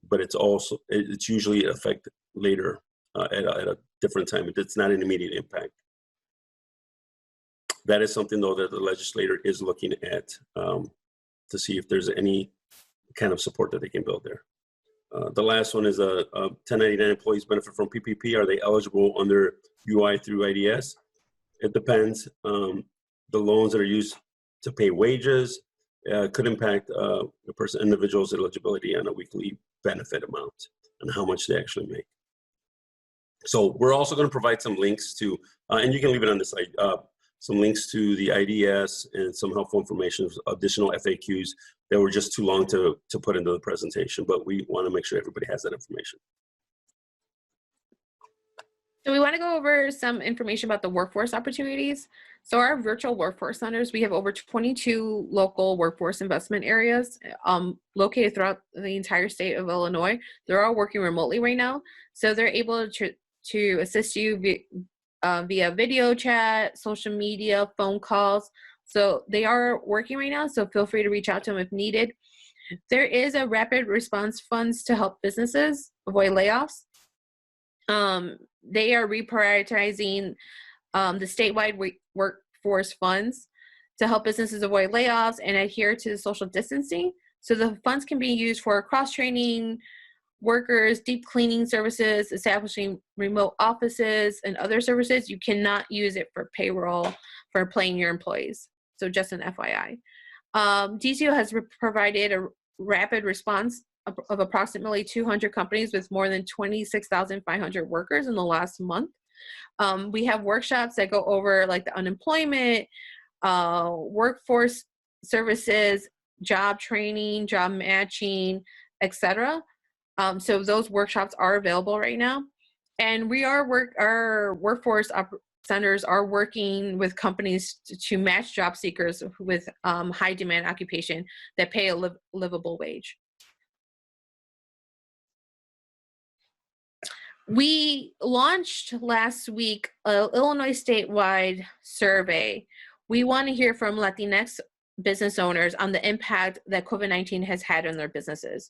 but it's usually affected later at a different time. It's not an immediate impact. That is something, though, that the legislator is looking at to see if there's any kind of support that they can build there. The last one is 1099 employees benefit from PPP. Are they eligible under UI through IDS? It depends. The loans that are used to pay wages could impact individual's eligibility on a weekly benefit amount and how much they actually make. So we're also going to provide some links to, and you can leave it on the site, some links to the IDS and some helpful information, additional FAQs that were just too long to put into the presentation, but we want to make sure everybody has that information. So we want to go over some information about the workforce opportunities. So our virtual workforce centers, we have over 22 local workforce investment areas located throughout the entire state of Illinois. They're all working remotely right now. So they're able to assist you via video chat, social media, phone calls. So they are working right now, so feel free to reach out to them if needed. There is a rapid response funds to help businesses avoid layoffs. They are reprioritizing the statewide workforce funds to help businesses avoid layoffs and adhere to social distancing. So the funds can be used for cross-training workers, deep cleaning services, establishing remote offices, and other services. You cannot use it for payroll, for paying your employees. So just an FYI. DCO has provided a rapid response of approximately 200 companies with more than 26,500 workers in the last month. We have workshops that go over like the unemployment, workforce services, job training, job matching, etc. So those workshops are available right now. And our workforce centers are working with companies to match job seekers with high demand occupation that pay a livable wage. We launched last week an Illinois statewide survey. We want to hear from Latinx business owners on the impact that COVID-19 has had on their businesses.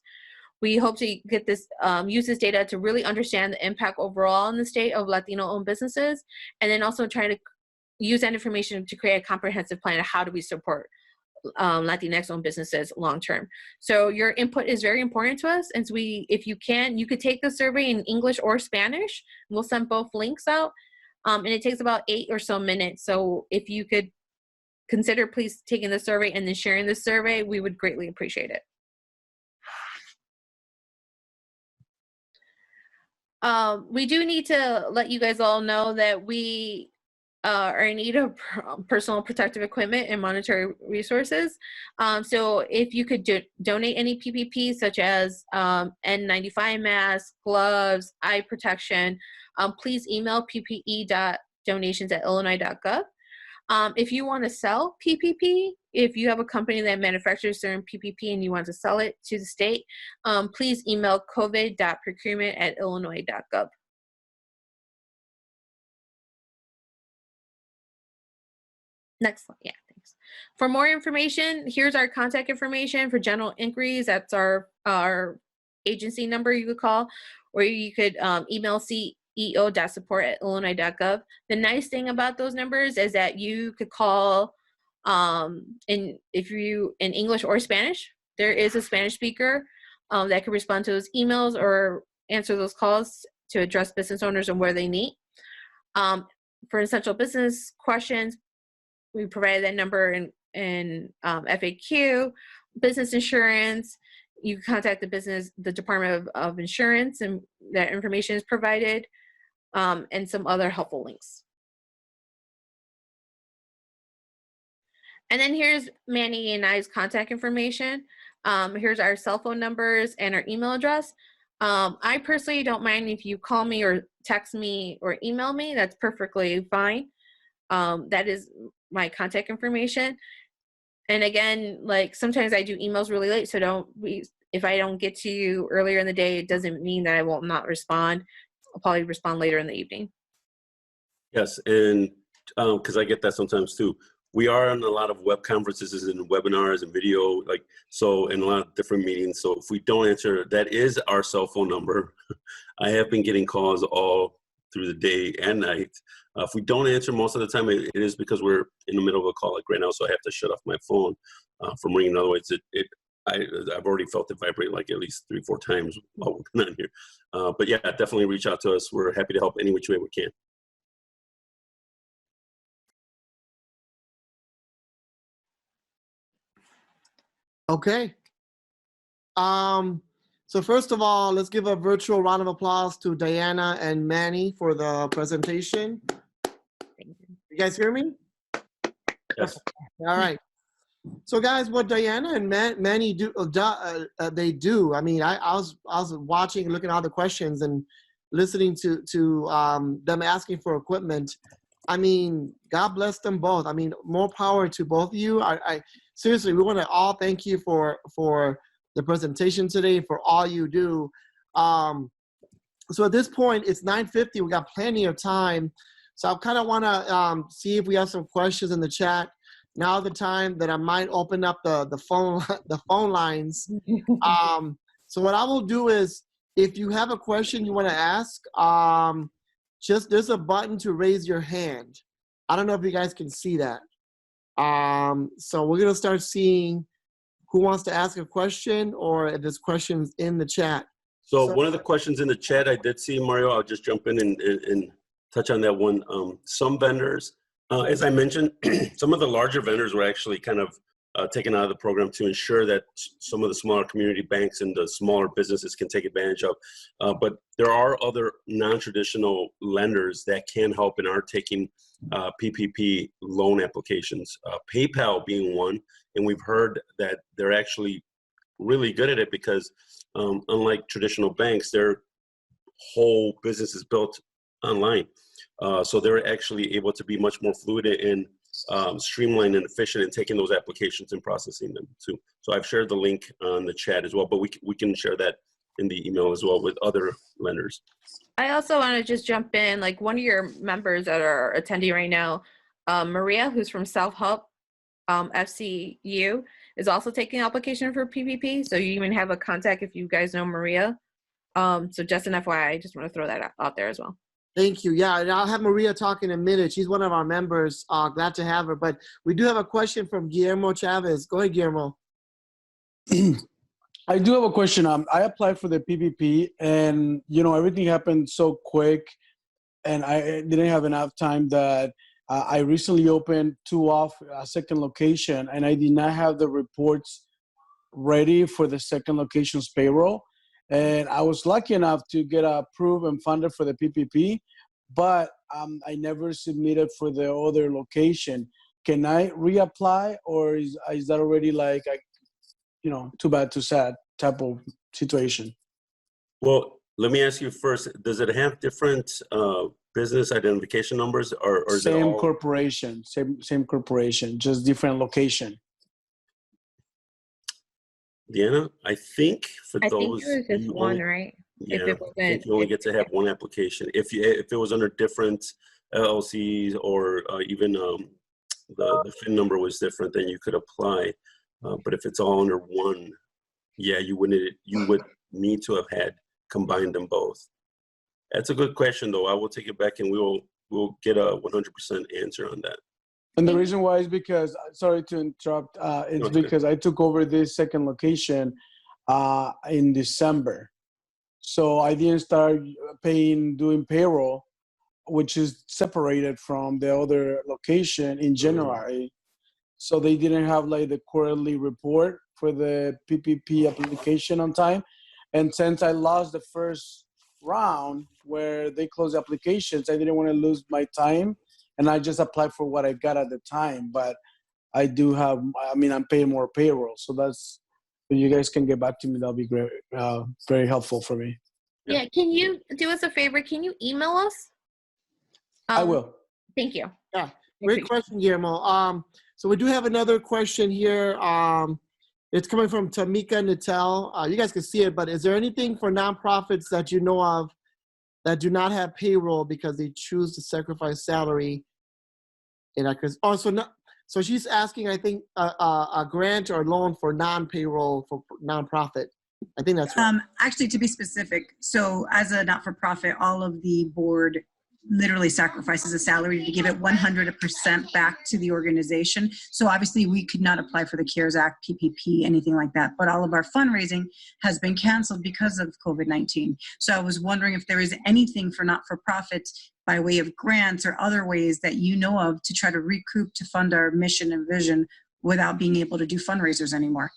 We hope to get this, use this data to really understand the impact overall in the state of Latino-owned businesses, and then also try to use that information to create a comprehensive plan of how do we support Latinx-owned businesses long-term. So your input is very important to us, and so if you can, you could take the survey in English or Spanish. We'll send both links out, and it takes about 8 or so minutes. So if you could consider please taking the survey and then sharing the survey, we would greatly appreciate it. We do need to let you guys all know that we are in need of personal protective equipment and monetary resources. So if you could donate any PPP, such as N95 masks, gloves, eye protection, please email ppe.donations@illinois.gov. If you want to sell PPP, if you have a company that manufactures certain PPP and you want to sell it to the state, please email covid.procurement@illinois.gov. Next slide, yeah, thanks. For more information, here's our contact information for general inquiries. That's our agency number you could call, or you could email ceo.support@illinois.gov. The nice thing about those numbers is that you could call if you in English or Spanish. There is a Spanish speaker that can respond to those emails or answer those calls to address business owners and where they need. For essential business questions, we provided that number in FAQ. Business insurance, you can contact the Department of Insurance, and that information is provided, and some other helpful links. And then here's Manny and I's contact information. Here's our cell phone numbers and our email address. I personally don't mind if you call me or text me or email me. That's perfectly fine. That is my contact information. And again, like sometimes I do emails really late, so if I don't get to you earlier in the day, it doesn't mean that I will not respond. I'll probably respond later in the evening. Yes, and because I get that sometimes too. We are on a lot of web conferences and webinars and video, so in a lot of different meetings. So if we don't answer, that is our cell phone number. I have been getting calls all through the day and night. If we don't answer most of the time, it is because we're in the middle of a call like right now, so I have to shut off my phone from ringing. Otherwise, I've already felt it vibrate like at least 3 or 4 times while we've been on here. But yeah, definitely reach out to us. We're happy to help any which way we can. Okay. So first of all, let's give a virtual round of applause to Diana and Manny for the presentation. You guys hear me? Yes. All right. So guys, what Diana and Manny do, they do. I mean, I was watching, looking at all the questions, and listening to them asking for equipment. I mean, God bless them both. I mean, more power to both of you. I seriously, we want to all thank you for the presentation today, for all you do. So at this point, it's 9:50. We got plenty of time. So I kind of want to see if we have some questions in the chat. Now the time that I might open up the phone lines. So what I will do is, if you have a question you want to ask, just there's a button to raise your hand. I don't know if you guys can see that. So we're gonna start seeing who wants to ask a question, or if there's questions in the chat. So one of the questions in the chat I did see, Mario, I'll just jump in and touch on that one. Some vendors, as I mentioned, some of the larger vendors were actually kind of taken out of the program to ensure that some of the smaller community banks and the smaller businesses can take advantage of. But there are other non-traditional lenders that can help and are taking PPP loan applications, PayPal being one. And we've heard that they're actually really good at it because unlike traditional banks, their whole business is built online. So they're actually able to be much more fluid and streamlined and efficient in taking those applications and processing them too. So I've shared the link on the chat as well, but we can share that in the email as well with other lenders. I also want to just jump in, like one of your members that are attending right now, Maria, who's from South Hub FCU, is also taking application for PPP. So you even have a contact if you guys know Maria. So just an FYI, I just want to throw that out there as well. Thank you. Yeah, and I'll have Maria talk in a minute. She's one of our members. Glad to have her. But we do have a question from Guillermo Chavez. Go ahead, Guillermo. I do have a question. I applied for the PPP, and everything happened so quick, and I didn't have enough time that I recently opened a second location, and I did not have the reports ready for the second location's payroll. And I was lucky enough to get approved and funded for the PPP, but I never submitted for the other location. Can I reapply, or is that already like, too bad, too sad type of situation? Well, let me ask you first, does it have different business identification numbers, or is it all? Corporation, same corporation, just different location? Deanna, I think for I those, think it was just one, right? Yeah, If it I think you only get to have one application. If it was under different LLCs, or even the FIN number was different, then you could apply. But if it's all under one, yeah, you would need to have had combined them both. That's a good question, though. I will take it back, and we'll get a 100% answer on that. And the reason why is because, sorry to interrupt, it's because I took over this second location in December. So I didn't start doing payroll, which is separated from the other location, in January. So they didn't have like the quarterly report for the PPP application on time. And since I lost the first round where they closed applications, I didn't want to lose my time. And I just applied for what I got at the time. But I do have, I'm paying more payroll. So that's, when you guys can get back to me, that'll be great, very helpful for me. Yeah, can you do us a favor? Can you email us? I will. Thank you. Yeah, great question, Guillermo. So we do have another question here. It's coming from Tamika Natel. You guys can see it, but is there anything for nonprofits that you know of that do not have payroll because they choose to sacrifice salary? So she's asking, I think, a grant or loan for non-payroll for nonprofit. I think that's right. Actually, to be specific, so as a not-for-profit, all of the board literally sacrifices a salary to give it 100% back to the organization. So obviously we could not apply for the CARES Act, PPP, anything like that. But all of our fundraising has been canceled because of COVID-19. So I was wondering if there is anything for not-for-profits by way of grants or other ways that you know of to try to recoup to fund our mission and vision without being able to do fundraisers anymore.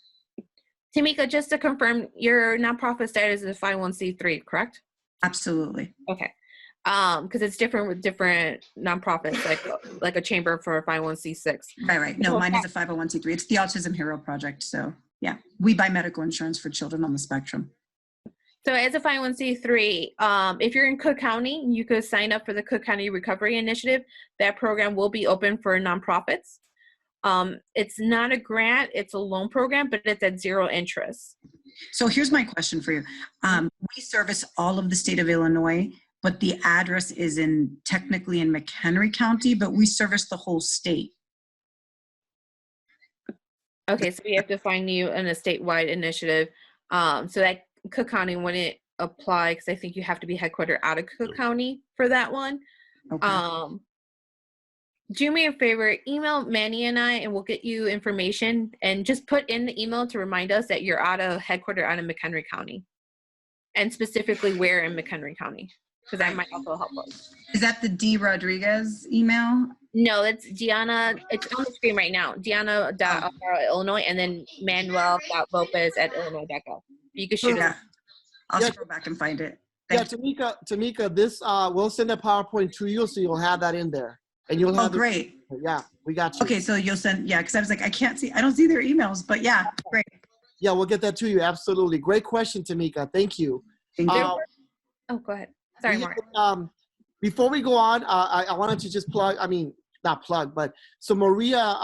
Tamika, just to confirm, your nonprofit status is a 501c3, correct? Absolutely. Okay. Because it's different with different nonprofits, like a chamber for a 501c6. Right. No, mine is a 501c3. It's the Autism Hero Project. So yeah, we buy medical insurance for children on the spectrum. So as a 501c3, if you're in Cook County, you could sign up for the Cook County Recovery Initiative. That program will be open for nonprofits. It's not a grant, it's a loan program, but it's at 0 interest. So here's my question for you. We service all of the state of Illinois, but the address is technically in McHenry County, but we service the whole state. Okay, so we have to find you in a statewide initiative. So that Cook County wouldn't apply because I think you have to be headquartered out of Cook County for that one. Okay. Do me a favor, email Manny and I, and we'll get you information, and just put in the email to remind us that you're headquartered out of McHenry County, and specifically where in McHenry County, because that might also help us. Is that the D. Rodriguez email? No, it's Diana. It's on the screen right now. Diana.Illinois, and then Manuel.Lopez@illinois.gov. You can shoot it. I'll scroll back and find it. Tamika, this we'll send a PowerPoint to you, so you'll have that in there, and you'll have. Oh, great. Yeah, we got you. Okay, so you'll send, because I was like, I don't see their emails, but yeah, great. Yeah, we'll get that to you. Absolutely, great question, Tamika. Thank you. Thank you. Oh, go ahead. Sorry, Mark. Before we go on, I wanted to just plug. I mean, not plug, but so Maria,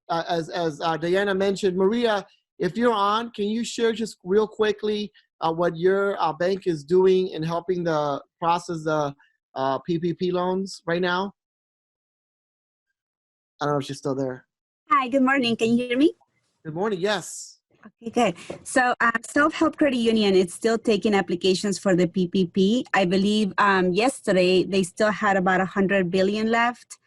as Diana mentioned, Maria, if you're on, can you share just real quickly what your bank is doing in helping the process the PPP loans right now? I don't know if she's still there. Hi, good morning. Can you hear me? Good morning. Yes. Okay, good. So Self-Help Credit Union is still taking applications for the PPP. I believe yesterday they still had about 100 billion left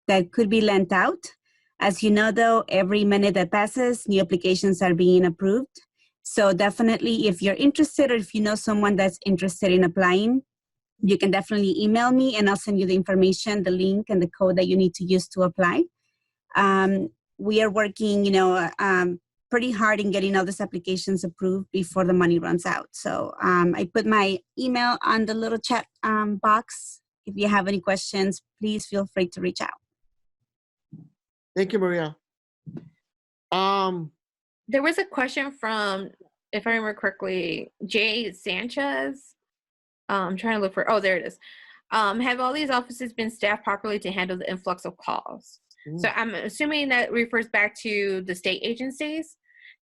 that could be lent out. As you know, though, every minute that passes, new applications are being approved. So definitely, if you're interested, or if you know someone that's interested in applying, you can definitely email me and I'll send you the information, the link, and the code that you need to use to apply. We are working, pretty hard in getting all these applications approved before the money runs out. So I put my email on the little chat box. If you have any questions, please feel free to reach out. Thank you, Maria. There was a question from, if I remember correctly, Jay Sanchez. I'm trying to look for, there it is. Have all these offices been staffed properly to handle the influx of calls? So I'm assuming that refers back to the state agencies.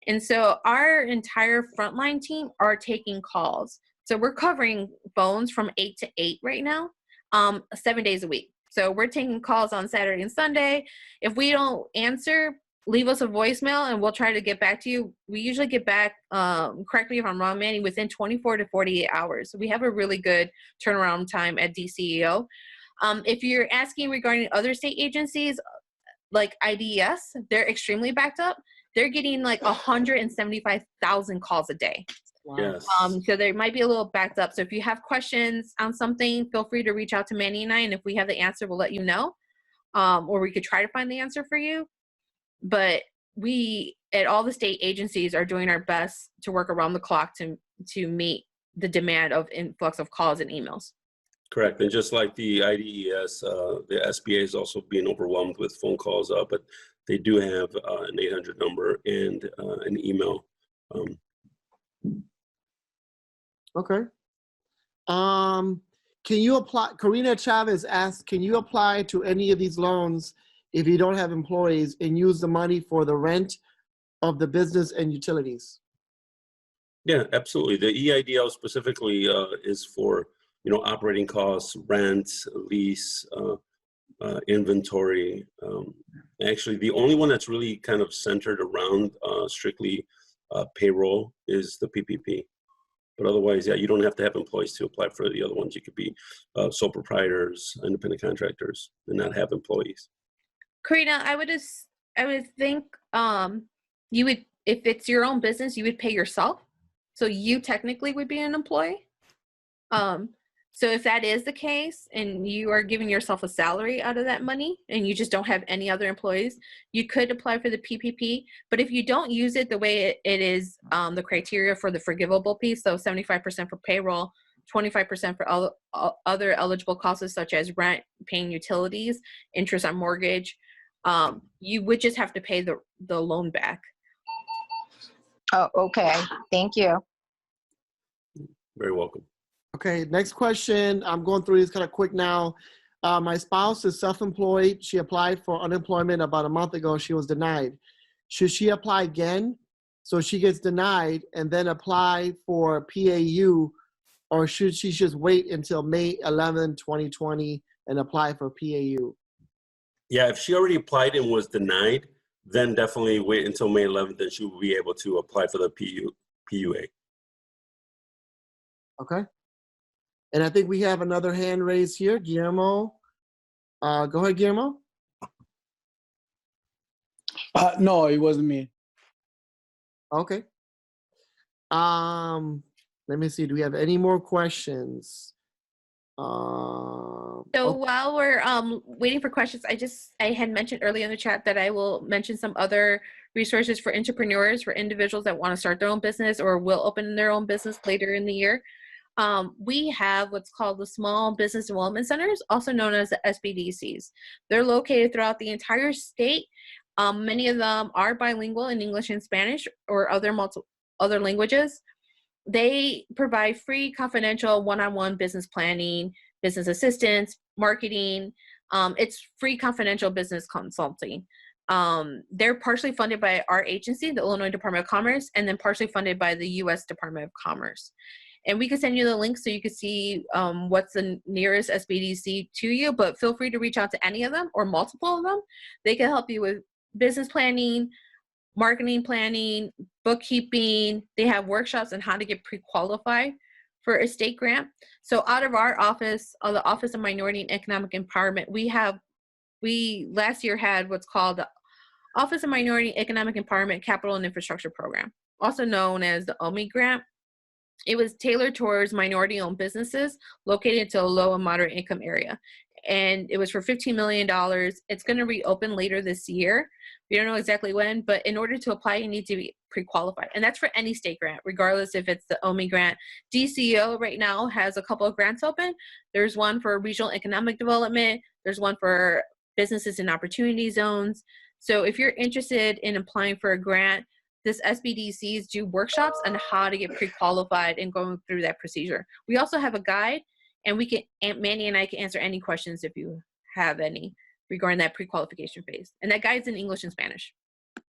And so our entire frontline team are taking calls. So we're covering phones from 8 to 8 right now, 7 days a week. So we're taking calls on Saturday and Sunday. If we don't answer, leave us a voicemail and we'll try to get back to you. We usually get back, correct me if I'm wrong, Manny, within 24 to 48 hours. So we have a really good turnaround time at DCEO. If you're asking regarding other state agencies, like IDES, they're extremely backed up. They're getting like 175,000 calls a day. Wow. Yes. So they might be a little backed up. So if you have questions on something, feel free to reach out to Manny and I, and if we have the answer, we'll let you know. Or we could try to find the answer for you. But we, at all the state agencies, are doing our best to work around the clock to meet the demand of influx of calls and emails. Correct. And just like the IDES, the SBA is also being overwhelmed with phone calls, but they do have an 800 number and an email. Okay. Can you apply? Karina Chavez asked, can you apply to any of these loans if you don't have employees and use the money for the rent of the business and utilities? Yeah, absolutely. The EIDL specifically is for operating costs, rent, lease, inventory. Actually, the only one that's really kind of centered around strictly payroll is the PPP. But otherwise, yeah, you don't have to have employees to apply for the other ones. You could be sole proprietors, independent contractors, and not have employees. Karina, I would think you would, if it's your own business, you would pay yourself. So you technically would be an employee. So if that is the case and you are giving yourself a salary out of that money and you just don't have any other employees, you could apply for the PPP. But if you don't use it the way it is, the criteria for the forgivable piece, so 75% for payroll, 25% for other eligible costs such as rent, paying utilities, interest on mortgage, you would just have to pay the loan back. Oh, okay. Thank you. Very welcome. Okay, next question. I'm going through these kind of quick now. My spouse is self-employed. She applied for unemployment about a month ago. She was denied. Should she apply again so she gets denied and then apply for PAU, or should she just wait until May 11, 2020 and apply for PAU? Yeah, if she already applied and was denied, then definitely wait until May 11th, and she will be able to apply for the PUA. Okay. And I think we have another hand raised here, Guillermo. Go ahead, Guillermo. No, it wasn't me. Okay. Let me see. Do we have any more questions? So Okay. while we're waiting for questions, I had mentioned earlier in the chat that I will mention some other resources for entrepreneurs, for individuals that want to start their own business or will open their own business later in the year. We have what's called the Small Business Development Centers, also known as the SBDCs. They're located throughout the entire state. Many of them are bilingual in English and Spanish or other languages. They provide free, confidential, one-on-one business planning, business assistance, marketing. It's free, confidential business consulting. They're partially funded by our agency, the Illinois Department of Commerce, and then partially funded by the U.S. Department of Commerce. And we can send you the link so you can see what's the nearest SBDC to you, but feel free to reach out to any of them or multiple of them. They can help you with business planning, marketing planning, bookkeeping. They have workshops on how to get pre-qualified for a state grant. So out of our office, the Office of Minority and Economic Empowerment, we last year had what's called the Office of Minority Economic Empowerment Capital and Infrastructure Program, also known as the Omegr Grant. It was tailored towards minority-owned businesses located to a low and moderate income area. And it was for $15 million. It's going to reopen later this year. We don't know exactly when, but in order to apply, you need to be pre-qualified. And that's for any state grant, regardless if it's the Omegr Grant. DCO right now has a couple of grants open. There's one for regional economic development. There's one for businesses in opportunity zones. So if you're interested in applying for a grant, this SBDCs do workshops on how to get pre-qualified and going through that procedure. We also have a guide, and Manny and I can answer any questions if you have any regarding that pre-qualification phase. And that guide's in English and Spanish.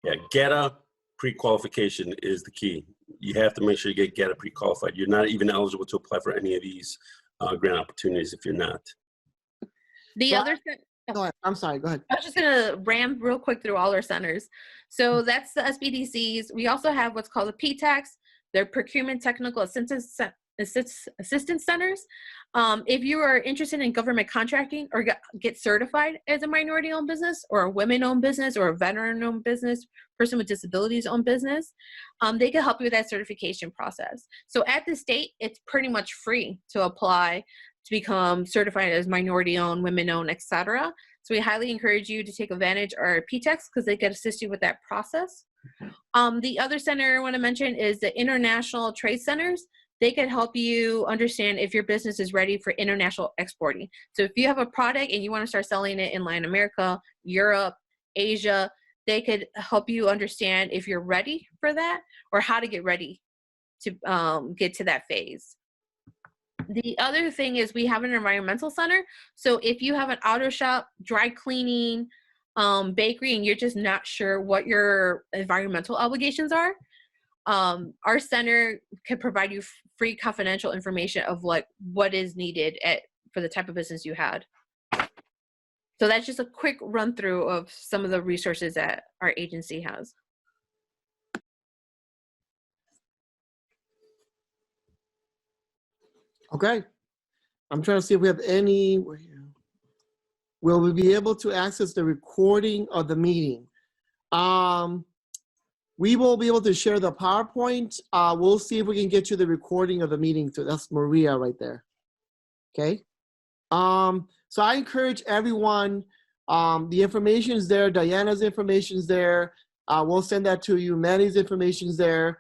Yeah, GETA pre-qualification is the key. You have to make sure you get GETA pre-qualified. You're not even eligible to apply for any of these grant opportunities if you're not. Go ahead. I'm sorry. Go ahead. I was just going to ram real quick through all our centers. So that's the SBDCs. We also have what's called the PTACs. They're Procurement Technical Assistance Centers. If you are interested in government contracting or get certified as a minority-owned business or a women-owned business or a veteran-owned business, person with disabilities-owned business, they can help you with that certification process. So at the state, it's pretty much free to apply to become certified as minority-owned, women-owned, etc. So we highly encourage you to take advantage of our PTACs because they can assist you with that process. The other center I want to mention is the International Trade Centers. They can help you understand if your business is ready for international exporting. So if you have a product and you want to start selling it in Latin America, Europe, Asia, they could help you understand if you're ready for that or how to get ready to get to that phase. The other thing is we have an environmental center. So if you have an auto shop, dry cleaning, bakery, and you're just not sure what your environmental obligations are, our center can provide you free confidential information of what is needed for the type of business you had. So that's just a quick run through of some of the resources that our agency has. Okay. I'm trying to see if we have any. Will we be able to access the recording of the meeting? We will be able to share the PowerPoint. We'll see if we can get you the recording of the meeting too. That's Maria right there. Okay. So I encourage everyone, the information is there. Diana's information is there. We'll send that to you. Manny's information is there.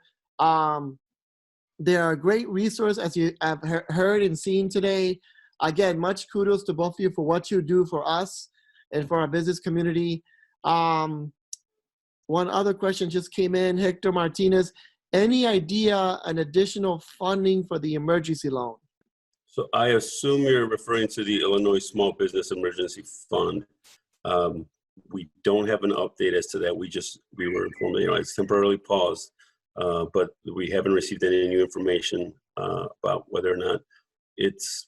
They are a great resource, as you have heard and seen today. Again, much kudos to both of you for what you do for us and for our business community. One other question just came in. Hector Martinez, any idea an additional funding for the emergency loan? So I assume you're referring to the Illinois Small Business Emergency Fund. We don't have an update as to that. We were informed, it's temporarily paused, but we haven't received any new information about whether or not it's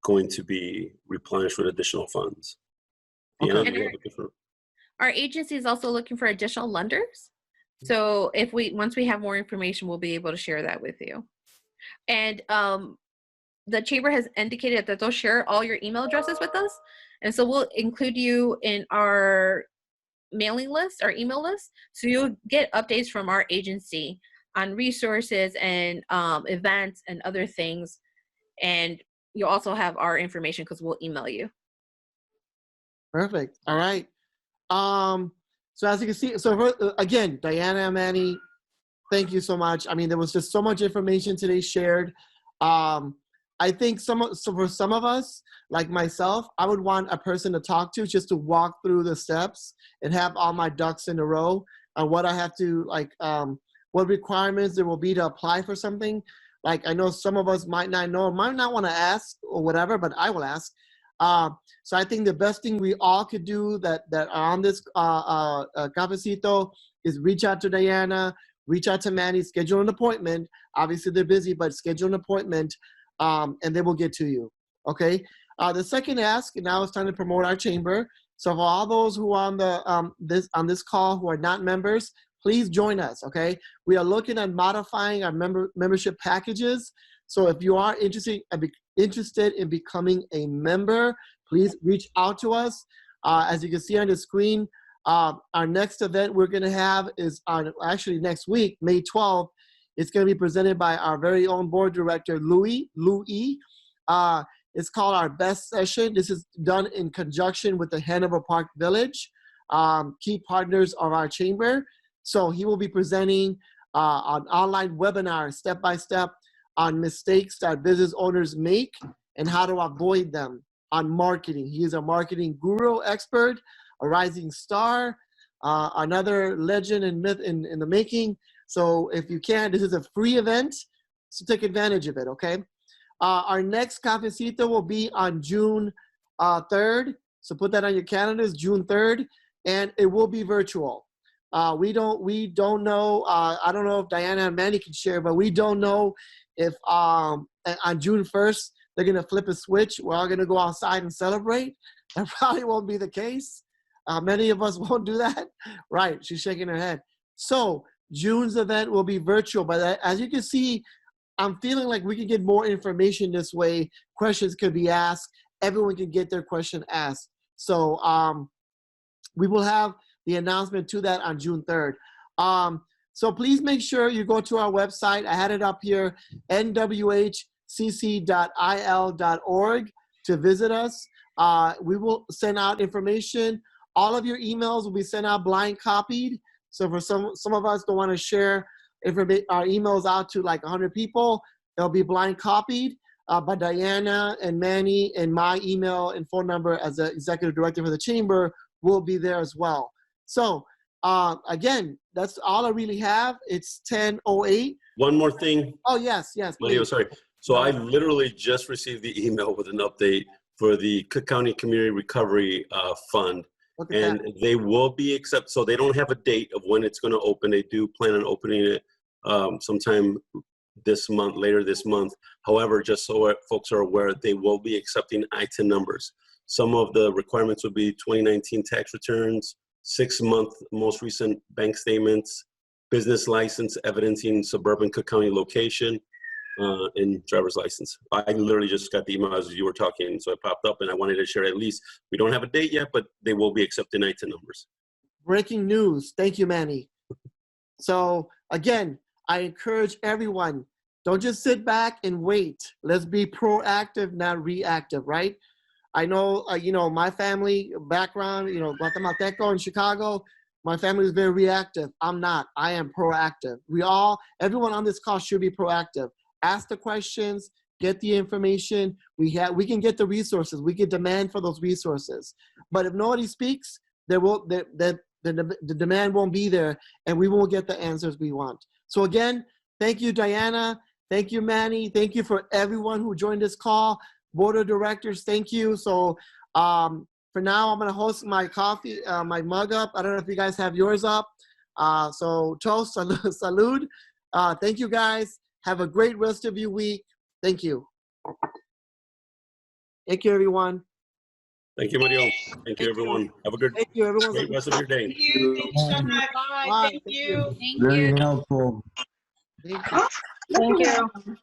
going to be replenished with additional funds. Okay. Our agency is also looking for additional lenders. So once we have more information, we'll be able to share that with you. And the chamber has indicated that they'll share all your email addresses with us. And so we'll include you in our mailing list, our email list. So you'll get updates from our agency on resources and events and other things. And you'll also have our information because we'll email you. Perfect. All right. So as you can see, again, Diana and Manny, thank you so much. I mean, there was just so much information today shared. I think for some of us, like myself, I would want a person to talk to just to walk through the steps and have all my ducks in a row on what I have to, what requirements there will be to apply for something. Like, I know some of us might not know, might not want to ask or whatever, but I will ask. So I think the best thing we all could do that are on this Cafecito is reach out to Diana, reach out to Manny, schedule an appointment. Obviously they're busy, but schedule an appointment, and they will get to you. Okay. The second ask, now it's time to promote our chamber. So for all those who are on this call who are not members, please join us. Okay. We are looking at modifying our membership packages. So if you are interested in becoming a member, please reach out to us. As you can see on the screen, our next event we're going to have is actually next week, May 12th. It's going to be presented by our very own board director, Louis. It's called our Best Session. This is done in conjunction with the Hanover Park Village, key partners of our chamber. So he will be presenting an online webinar, step-by-step, on mistakes that business owners make and how to avoid them on marketing. He is a marketing guru expert, a rising star, another legend and myth in the making. So if you can, this is a free event, so take advantage of it, okay? Our next Cafecito will be on June 3rd. So put that on your calendars, June 3rd, and it will be virtual. We don't know, I don't know if Diana and Manny can share, but we don't know if on June 1st, they're going to flip a switch. We're all going to go outside and celebrate. That probably won't be the case. Many of us won't do that. Right, she's shaking her head. So June's event will be virtual, but as you can see, I'm feeling like we can get more information this way. Questions could be asked. Everyone can get their question asked. So we will have the announcement to that on June 3rd. So please make sure you go to our website. I had it up here, nwhcc.il.org, to visit us. We will send out information. All of your emails will be sent out blind copied. So for some of us don't want to share our emails out to like 100 people, they'll be blind copied by Diana and Manny, and my email and phone number as the executive director for the chamber will be there as well. So again, that's all I really have. It's 10:08. One more thing. Oh, yes, Mario, sorry. So I literally just received the email with an update for the Cook County Community Recovery Fund. And they will be so they don't have a date of when it's going to open. They do plan on opening it sometime this month, later this month. However, just so folks are aware, they will be accepting Itin numbers. Some of the requirements would be 2019 tax returns, 6-month most recent bank statements, business license evidencing suburban Cook County location, and driver's license. I literally just got the email as you were talking, so it popped up and I wanted to share at least. We don't have a date yet, but they will be accepting Itin numbers. Breaking news. Thank you, Manny. So again, I encourage everyone, don't just sit back and wait. Let's be proactive, not reactive, right? I know, my family background, Guatemalteco in Chicago, my family is very reactive. I'm not. I am proactive. Everyone on this call should be proactive. Ask the questions, get the information. We can get the resources. We can demand for those resources. But if nobody speaks, the demand won't be there, and we won't get the answers we want. So again, thank you, Diana. Thank you, Manny. Thank you for everyone who joined this call. Board of Directors, thank you. So for now, I'm going to host my coffee, my mug up. I don't know if you guys have yours up. So toast, salud. Thank you, guys. Have a great rest of your week. Thank you. Thank you, everyone. Thank you, Mario. Thank you, everyone. Have a good, Thank you, everyone. great rest of your day. Thank you. Thank you so much. Bye. Thank you. Very helpful. Thank you. Thank you.